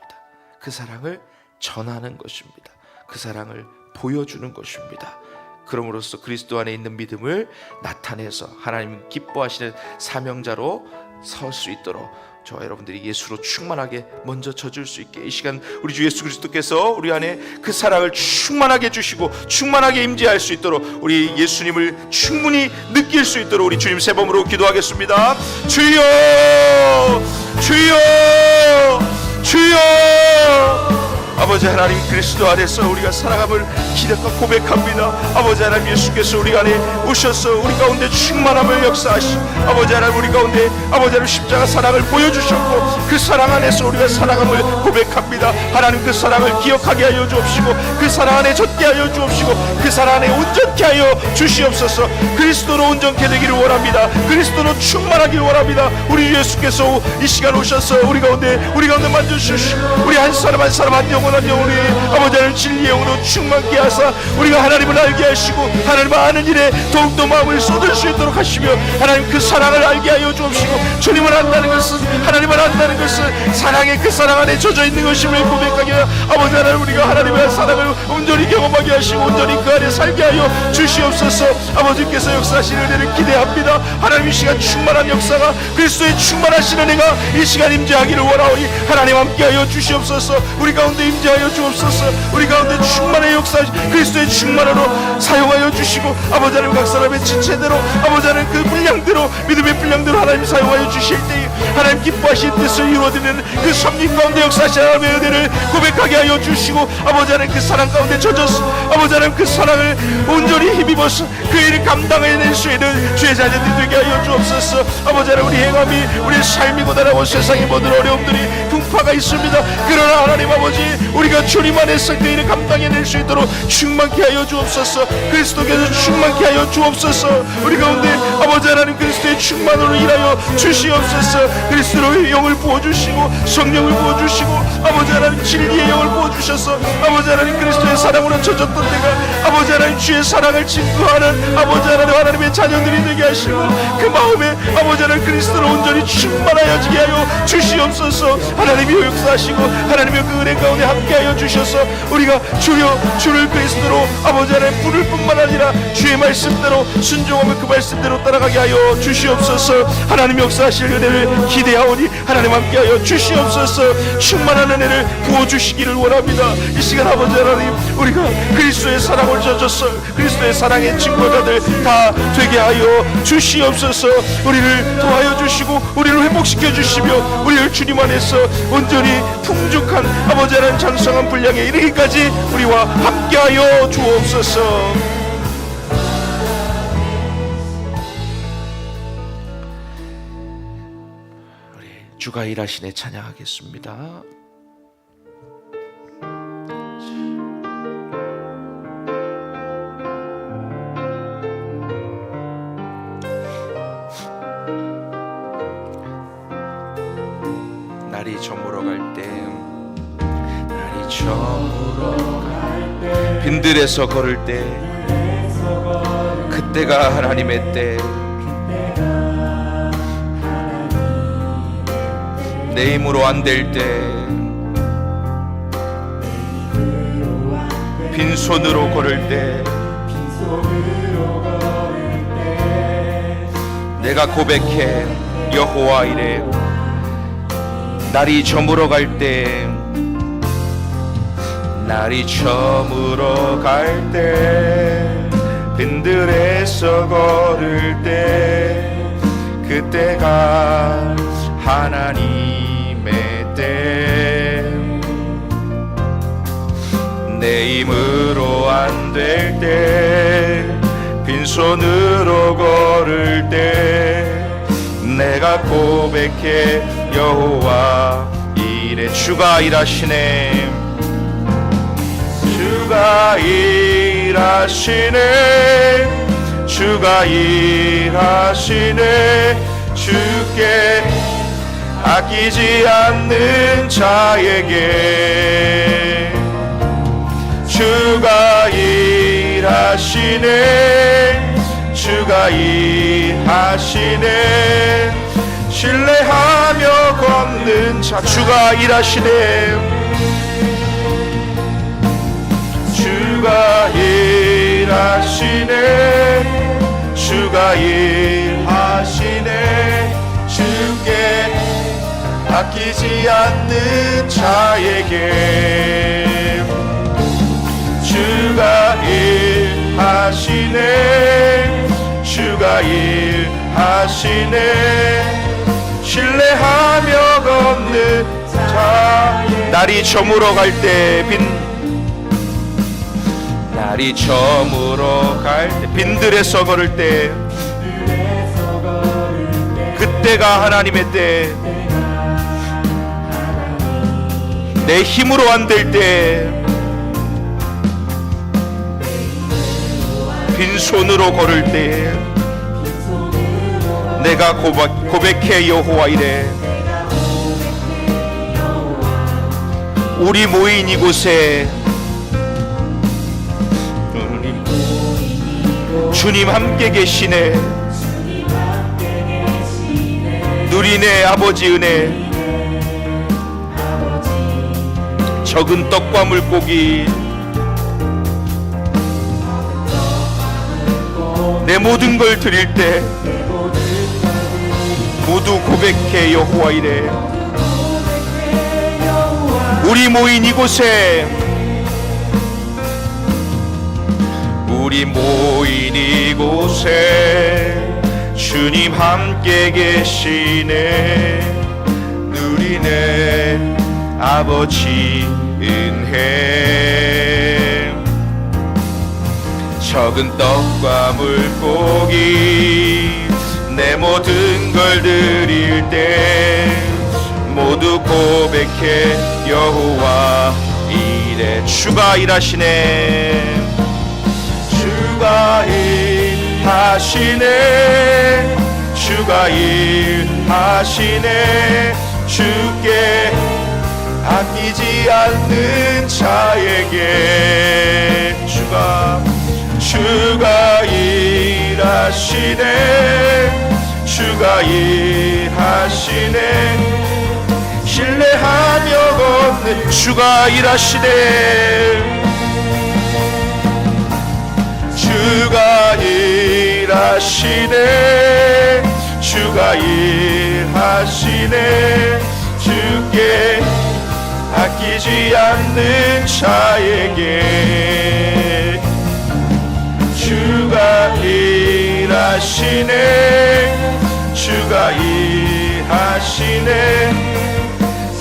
그 사랑을 전하는 것입니다. 그 사랑을 보여주는 것입니다. 그럼으로써 그리스도 안에 있는 믿음을 나타내서 하나님 기뻐하시는 사명자로 설 수 있도록 저와 여러분들이 예수로 충만하게 먼저 젖을 수 있게 이 시간 우리 주 예수 그리스도께서 우리 안에 그 사랑을 충만하게 주시고 충만하게 임재할 수 있도록 우리 예수님을 충분히 느낄 수 있도록 우리 주님 세 번으로 기도하겠습니다. 주여 아버지 하나님 그리스도 안에서 우리가 살아감을 기대과 고백합니다. 아버지 하나님 예수께서 우리 안에 오셔서 우리 가운데 충만함을 역사하시고 아버지 하나님 우리 가운데 아버지 하나님 십자가 사랑을 보여주셨고 그 사랑 안에서 우리가 살아감을 고백합니다. 하나님 그 사랑을 기억하게 하여 주옵시고 그 사랑 안에 젖게 하여 주옵시고 그 사랑 안에 온전케 하여 주시옵소서. 그리스도로 온전케 되기를 원합니다. 그리스도로 충만하기를 원합니다. 우리 예수께서 이 시간 오셔서 우리 가운데 만져주시고 우리 한 사람 한 사람 한 영혼 한 영혼이 아버지 하나님 진리의 영으로 충만케 하사 우리가 하나님을 알게 하시고 하나님을 아는 일에 더욱더 마음을 쏟을 수 있도록 하시며 하나님 그 사랑을 알게 하여 주옵시고 주님을 안다는 것은 하나님을 안다는 것은 사랑의 그 사랑 안에 젖어 있는 것임을 고백하게 아버지 하나님 우리가 하나님의 사랑을 온전히 경험하게 하시고 온전히 그 안에 살게 하여 주시옵소서. 아버지께서 역사하시는 은혜를 기대합니다. 하나님 이 시간 충만한 역사가 그리스도의 충만하신 은혜가 이 시간 임재하기를 원하오니 하나님 함께하여 주시옵소서. 우리 가운데 임재하여 주옵소서. 우리 가운데 충만의 역사 그리스도의 충만으로 사용하여 주시고 아버지 하나님 각 사람의 지체대로 아버지 하나님 그 분량대로 믿음의 분량대로 하나님 사용하여 주실 때에 하나님 기뻐하신 뜻을 이루어지는 그 섭리 가운데 역사하신 하나님의 은혜를 고백하게 하여 주시고 아버지 하나님 그 사랑 가운데 젖어서 아버지 하나님 그 사랑을 온전히 힘입어서 그 일을 감당해낼 수 있는 주의 자녀들이 되게 하여 주옵소서. 아버지 하나님 우리 행함이 우리 삶이 고단하고 세상의 모든 어려움들이 풍파가 있습니다. 그러나 하나님 아버지 우리가 주님 안에서 그 일을 감당해낼 수 있도록 충만케 하여 주옵소서. 그리스도께서 충만케 하여 주옵소서. 우리 가운데 아버지 하나님 그리스도의 충만으로 일하여 주시옵소서. 그리스도의 영을 부어주시고 성령을 부어주시고 아버지 하나님 진리의 영을 부어주셔서 아버지 하나님 그리스도의 사랑으로 젖었던 내가 아버지 하나님 주의 사랑을 증거하는 아버지 하나님의 자녀들이 되게 하시고 그 마음에 아버지 하나님 그리스도를 온전히 충만하여지게 하여 주시옵소서. 하나님이 역사하시고 하나님의 그 은혜 가운데 함께하여 주셔서 우리가 주를 그리스도로 아버지 하나님 부를 뿐만 아니라 주의 말씀대로 순종하며 그 말씀대로 따라가게 하여 주시옵소서. 하나님 역사하실 은혜를 기대하오니 하나님 함께하여 주시옵소서. 충만한 은혜를 부어주시기를 원합니다. 이 시간 아버지 하나님 우리가 그리스도의 사랑을 젖어서 그리스도의 사랑의 증거자들 다 되게 하여 주시옵소서. 우리를 도와여 주시고 우리를 회복시켜 주시며 우리를 주님 안에서 온전히 풍족한 아버지 하나님 장성한 분량에 이르기까지 우리와 함께하여 주옵소서. 주가 일하시네 찬양하겠습니다. 날이 저물어 갈 때, 날이 저물어 갈 때, 빈들에서 걸을 때, 그때가 하나님의 때, 내 힘으로 안 될 때, 빈손으로 걸을 때, 내가 고백해 여호와 이래. 날이 저물어 갈 때, 날이 저물어 갈 때, 빈들에서 걸을 때, 그때가 하나님의 때, 내 힘으로 안 될 때, 빈손으로 걸을 때, 내가 고백해 여호와 이래. 주가 일하시네, 주가 일하시네, 주가 일하시네. 주께 아끼지 않는 자에게 주가 일하시네, 주가 일하시네. 신뢰하며 걷는 자, 주가 일하시네, 주가 일하시네, 주가 일하시네. 주께 아끼지 않는 자에게 주가 일하시네, 주가 일하시네. 신뢰하며 걷는 자, 날이 저물어 갈 때, 날이 저물어 갈 때, 빈들에서 걸을 때, 그때가 하나님의 때, 내 힘으로 안 될 때, 빈손으로 걸을 때, 내가 고백해 여호와 이래. 우리 모인 이곳에 주님 함께 계시네. 누리네 아버지 은혜. 적은 떡과 물고기, 내 모든 걸 드릴 때 모두 고백해 여호와 이래. 우리 모인 이곳에, 우리 모인 이곳에 주님 함께 계시네. 누리네 아버지 은혜. 적은 떡과 물고기, 내 모든 걸 드릴 때 모두 고백해 여호와 이래. 주가 일하시네, 주가 일하시네, 주가 일하시네. 주께 아끼지 않는 자에게 주가 일하시네, 주가 일하시네. 신뢰하며 걷는 주가 일하시네, 주가 일하시네, 주가 일하시네. 주께 아끼지 않는 자에게 주가 일하시네, 주가 일하시네.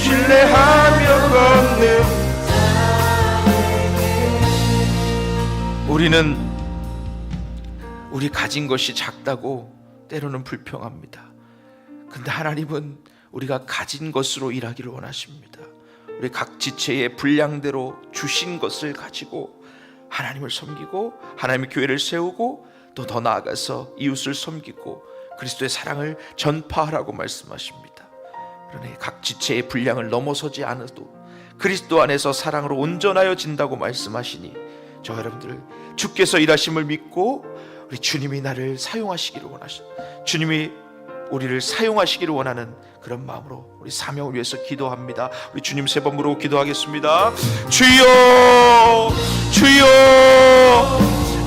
신뢰하며 걷는 우리는 우리 가진 것이 작다고 때로는 불평합니다. 근데 하나님은 우리가 가진 것으로 일하기를 원하십니다. 우리 각 지체의 분량대로 주신 것을 가지고 하나님을 섬기고 하나님의 교회를 세우고 또 더 나아가서 이웃을 섬기고 그리스도의 사랑을 전파하라고 말씀하십니다. 그러니 각 지체의 분량을 넘어서지 않아도 그리스도 안에서 사랑으로 온전하여 진다고 말씀하시니 저 여러분들 주께서 일하심을 믿고 우리 주님이 나를 사용하시기를 주님이 우리를 사용하시기를 원하는 그런 마음으로 우리 사명을 위해서 기도합니다. 우리 주님 세 번 부르고 기도하겠습니다. 주여 주여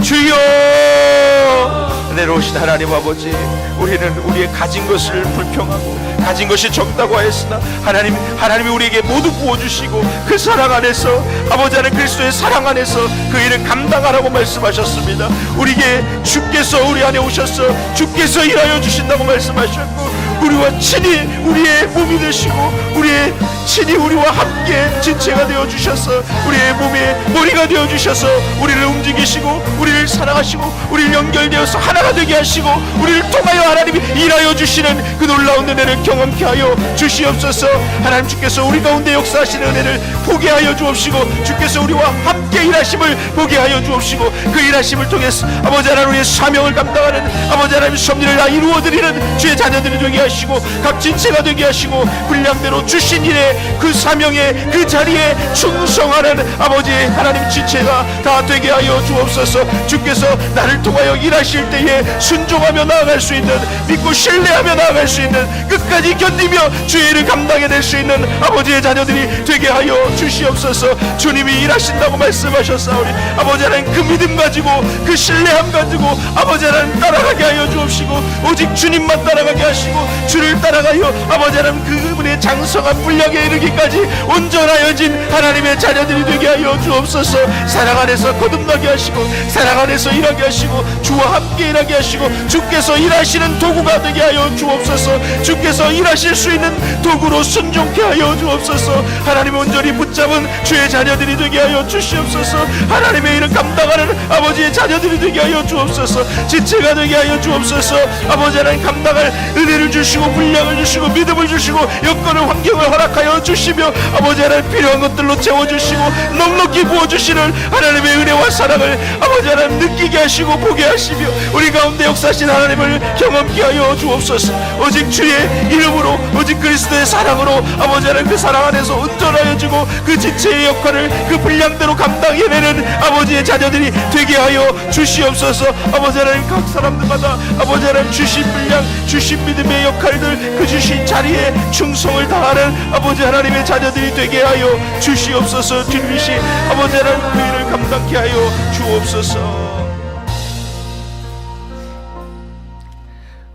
주여. 내려오신 하나님 아버지, 우리는 우리의 가진 것을 불평하고 가진 것이 적다고 하였으나 하나님이 우리에게 모두 부어주시고 그 사랑 안에서 아버지 하나님 그리스도의 사랑 안에서 그 일을 감당하라고 말씀하셨습니다. 우리에게 주께서 우리 안에 오셔서 주께서 일하여 주신다고 말씀하셨고 우리와 친히 우리의 몸이 되시고 우리의 친히 우리와 함께 진체가 되어 주셔서 우리의 몸의 머리가 되어 주셔서 우리를 움직이시고 우리를 사랑하시고 우리를 연결되어서 하나가 되게 하시고 우리를 통하여 하나님이 일하여 주시는 그 놀라운 은혜를 경험케 하여 주시옵소서. 하나님 주께서 우리 가운데 역사하시는 은혜를 보게 하여 주옵시고 주께서 우리와 함께 일하심을 보게 하여 주옵시고 그 일하심을 통해서 아버지 하나님의 사명을 감당하는 아버지 하나님의 섭리를 다 이루어드리는 주의 자녀들이 되게 하시고 각 진체가 되게 하시고 분량대로 주신 일에 그 사명에 그 자리에 충성하는 아버지 하나님 진체가 다 되게 하여 주옵소서. 주께서 나를 통하여 일하실 때에 순종하며 나아갈 수 있는, 믿고 신뢰하며 나아갈 수 있는, 끝까지 견디며 주의 일을 감당해낼 수 있는 아버지의 자녀들이 되게 하여 주시옵소서. 주님이 일하신다고 말씀하셨사오니 아버지 하나님 그 믿음 가지고 그 신뢰함 가지고 아버지 하나님 따라가게 하여 주옵시고 오직 주님만 따라가게 하시고 주를 따라가여 아버지 하나님 그분의 장성한 분량에 이르기까지 온전하여진 하나님의 자녀들이 되게 하여 주옵소서. 사랑 안에서 거듭나게 하시고 사랑 안에서 일하게 하시고 주와 함께 일하게 하시고 주께서 일하시는 도구가 되게 하여 주옵소서. 주께서 일하실 수 있는 도구로 순종케 하여 주옵소서. 하나님 온전히 붙잡은 주의 자녀들이 되게 하여 주시옵소서. 하나님의 일을 감당하는 아버지의 자녀들이 되게 하여 주옵소서. 지체가 되게 하여 주옵소서. 아버지 하나님 감당할 은혜를 주시고 분량을 주시고 믿음을 주시고 여건을 환경을 허락하여 주시며 아버지 하나님 필요한 것들로 채워주시고 넉넉히 부어주시는 하나님의 은혜와 사랑을 아버지 하나님 느끼게 하시고 보게 하시며 우리 가운데 역사하신 하나님을 경험케 하여 주옵소서. 오직 주의 이름으로 오직 그리스도의 사랑으로 아버지 하나님 그 사랑 안에서 온전하여지고 그 지체의 역할을 그 분량대로 감당해내는 아버지의 자녀들이 되게 하여 주시옵소서. 아버지 하나님 각 사람들마다 아버지 하나님 주신 분량 주신 믿음의 역할들 그 주신 자리에 충성을 다하는 아버지 하나님의 자녀들이 되게 하여 주시옵소서. 주님이시 아버지 하나님 그 일을 감당케 하여 주옵소서.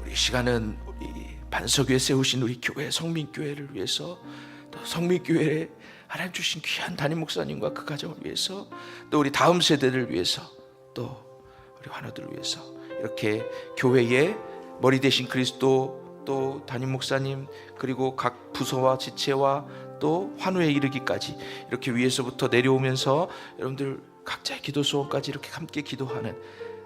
우리 시간은 우리 반석위에 세우신 우리 교회 성민교회를 위해서 또 성민교회에 하나님 주신 귀한 담임 목사님과 그 가정을 위해서 또 우리 다음 세대를 위해서 또 우리 환우들을 위해서 이렇게 교회의 머리 대신 그리스도 또 담임 목사님 그리고 각 부서와 지체와 또 환우에 이르기까지 이렇게 위에서부터 내려오면서 여러분들 각자의 기도 소원까지 이렇게 함께 기도하는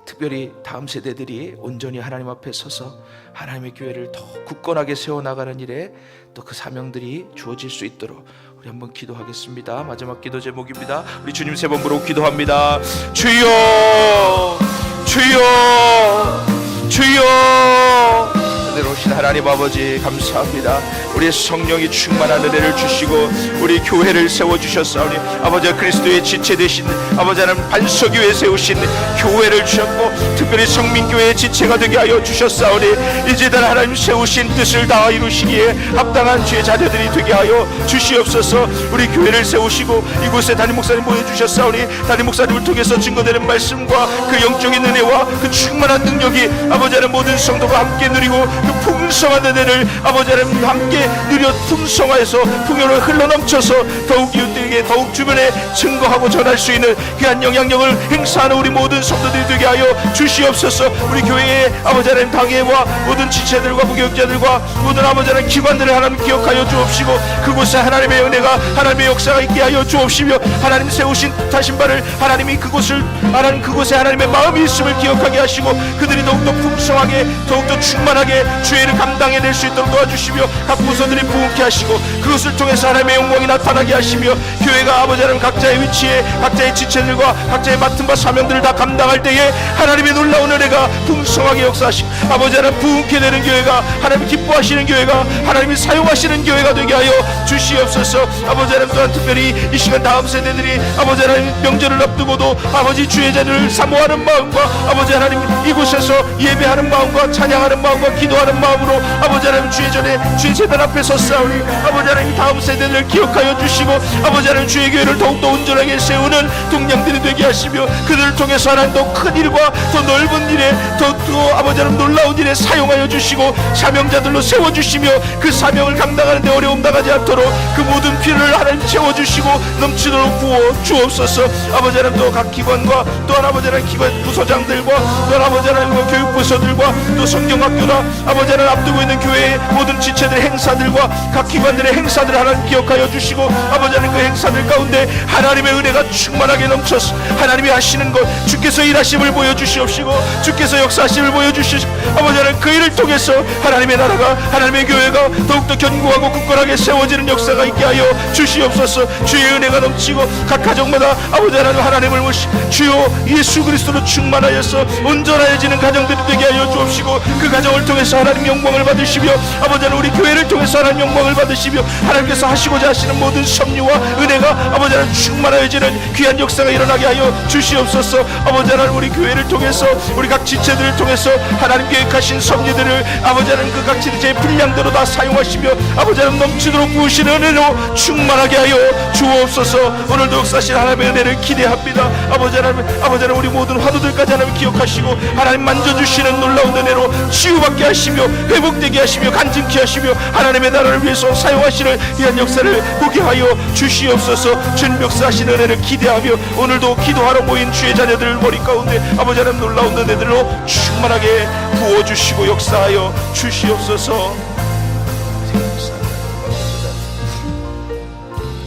특별히 다음 세대들이 온전히 하나님 앞에 서서 하나님의 교회를 더 굳건하게 세워나가는 일에 또 그 사명들이 주어질 수 있도록 우리 한번 기도하겠습니다. 마지막 기도 제목입니다. 우리 주님 세 번 부르고 기도합니다. 주여 주여 주여. 내려오신 하나님 아버지 감사합니다. 우리의 성령이 충만한 은혜를 주시고 우리 교회를 세워주셨사오니 아버지 그리스도의 지체 되신 아버지 하나님 반석 위에 세우신 교회를 주셨고 특별히 성민교회의 지체가 되게 하여 주셨사오니 이제는 하나님 세우신 뜻을 다 이루시기에 합당한 주의 자녀들이 되게 하여 주시옵소서. 우리 교회를 세우시고 이곳에 담임 목사님 보여주셨사오니 담임 목사님을 통해서 증거되는 말씀과 그 영적인 은혜와 그 충만한 능력이 아버지 하나님 모든 성도가 함께 누리고 그 풍성한 은혜를 아버지 하나님 함께 누려 풍성하여서 풍요를 흘러넘쳐서 더욱 이웃들에게 더욱 주변에 증거하고 전할 수 있는 귀한 영향력을 행사하는 우리 모든 성도들이 되게 하여 주시옵소서. 우리 교회의 아버지 하나님 당회와 모든 지체들과 부교육자들과 모든 아버지 하나님 기관들을 하나님 기억하여 주옵시고 그곳에 하나님의 은혜가 하나님의 역사가 있게 하여 주옵시며 하나님 세우신 뜻하신 바를 하나님이 그곳을 하나님 그곳에 하나님의 마음이 있음을 기억하게 하시고 그들이 더욱더 풍성하게 더욱더 충만하게 주의 일을 감당해낼 수 있도록 도와주시며 각 부서들이 부흥케 하시고 그것을 통해서 하나님의 영광이 나타나게 하시며 교회가 아버지 하나님 각자의 위치에 각자의 지체들과 각자의 맡은 바 사명들을 다 감당할 때에 하나님의 놀라운 은혜가 풍성하게 역사하시고 아버지 하나님 부흥케 되는 교회가 하나님 기뻐하시는 교회가 하나님이 사용하시는 교회가 되게 하여 주시옵소서. 아버지 하나님 또한 특별히 이 시간 다음 세대들이 아버지 하나님 명절을 앞두고도 아버지 주의 자리를 사모하는 마음과 아버지 하나님 이곳에서 예배하는 마음과 찬양하는 마음과 기도하는 마음으로 아버지 하나님 주의 전에 주의 제단 앞에 섰사오니 아버지 하나님 다음 세대를 기억하여 주시고 아버지 하나님 주의 교회를 더욱더 온전하게 세우는 동량들이 되게 하시며 그들을 통해서 하나님 더 큰 일과 더 넓은 일에 더 아버지 하나님 놀라운 일에 사용하여 주시고 사명자들로 세워주시며 그 사명을 감당하는 데 어려움 당하지 않도록 그 모든 필요를 하나님 채워주시고 넘치도록 부어 주옵소서. 아버지 하나님 또 각 기관과 또한 아버지 하나님 기관 부서장들과 또한 아버지 하나님 교육부서들과 또 성경학교나 아버지 하나님 앞두고 있는 교회의 모든 지체들의 행사들과 각 기관들의 행사들을 하나님 기억하여 주시고 아버지 하나님 그 행사들 가운데 하나님의 은혜가 충만하게 넘쳐서 하나님이 하시는 것 주께서 일하심을 보여주시옵시고 주께서 역사하심을 보여주시고 아버지 하나님 그 일을 통해서 하나님의 나라가 하나님의 교회가 더욱더 견고하고 굳건하게 세워지는 역사가 있게 하여 주시옵소서. 주의 은혜가 넘치고 각 가정마다 아버지 하나님을 모시고 주여 예수 그리스도로 충만하여서 온전하여지는 가정들이 되게 하여 주옵시고 그 가정을 통해서 하나님 영광을 받으시며 아버지 하나님 우리 교회를 통해서 하나님 영광을 받으시며 하나님께서 하시고자 하시는 모든 섭리와 은혜가 아버지 하나님 충만하여지는 귀한 역사가 일어나게 하여 주시옵소서. 아버지 하나님 우리 교회를 통해서 우리 각 지체들을 통해서 하나님 계획하신 섭리들을 아버지 하나님 그 각 지체의 분량대로 다 사용하시며 아버지 하나님 넘치도록 부으시는 은혜로 충만하게 하여 주옵소서. 오늘도 역사하신 하나님의 은혜를 기대합니다. 아버지 하나님 우리 모든 화두들까지 하나님 기억하시고 하나님 만져주시는 놀라운 은혜로 치유받게 하시며 회복되게 하시며 간증케 하시며 하나님의 나라를 위해서 사용하시는 이한 역사를 보게 하여 주시옵소서. 주님 역사하시는 은혜를 기대하며 오늘도 기도하러 모인 주의 자녀들 머리 가운데 아버지 하나님 놀라운 은혜들로 충만하게 부어주시고 역사하여 주시옵소서.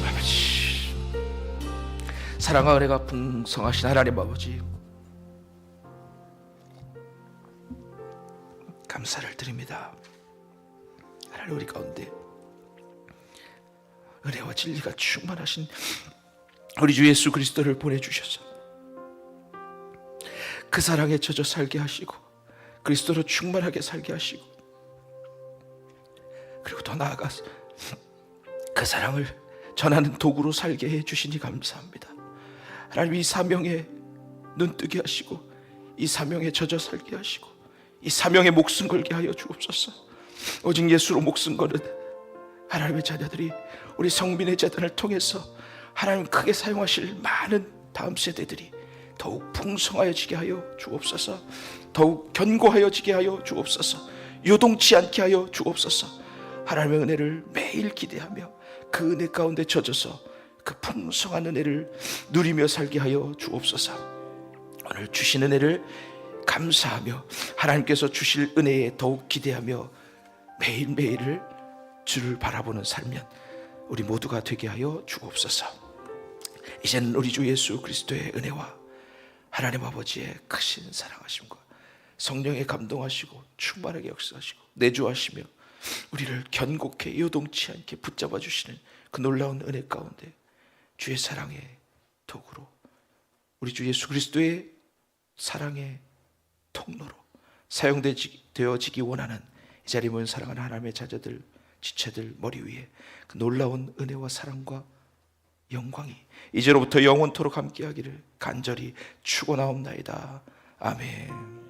아버지 사랑과 은혜가 풍성하신 하나님 아버지 감사를 드립니다. 하나님 우리 가운데 은혜와 진리가 충만하신 우리 주 예수 그리스도를 보내주셔서 그 사랑에 젖어 살게 하시고 그리스도로 충만하게 살게 하시고 그리고 더 나아가서 그 사랑을 전하는 도구로 살게 해주시니 감사합니다. 하나님 이 사명에 눈뜨게 하시고 이 사명에 젖어 살게 하시고 이 사명에 목숨 걸게 하여 주옵소서. 오직 예수로 목숨 거는 하나님의 자녀들이 우리 성민의 재단을 통해서 하나님 크게 사용하실 많은 다음 세대들이 더욱 풍성하여지게 하여 주옵소서. 더욱 견고하여지게 하여 주옵소서. 요동치 않게 하여 주옵소서. 하나님의 은혜를 매일 기대하며 그 은혜 가운데 젖어서 그 풍성한 은혜를 누리며 살게 하여 주옵소서. 오늘 주신 은혜를 감사하며 하나님께서 주실 은혜에 더욱 기대하며 매일매일을 주를 바라보는 살면 우리 모두가 되게 하여 주옵소서. 이제는 우리 주 예수 그리스도의 은혜와 하나님 아버지의 크신 사랑하심과 성령의 감동하시고 충만하게 역사하시고 내주하시며 우리를 견고케 요동치 않게 붙잡아 주시는 그 놀라운 은혜 가운데 주의 사랑의 도구로 우리 주 예수 그리스도의 사랑의 통로로 사용되어지기 원하는 이 자리에 모인 사랑하는 하나님의 자녀들 지체들 머리 위에 그 놀라운 은혜와 사랑과 영광이 이제로부터 영원토록 함께하기를 간절히 축원하옵나이다. 아멘.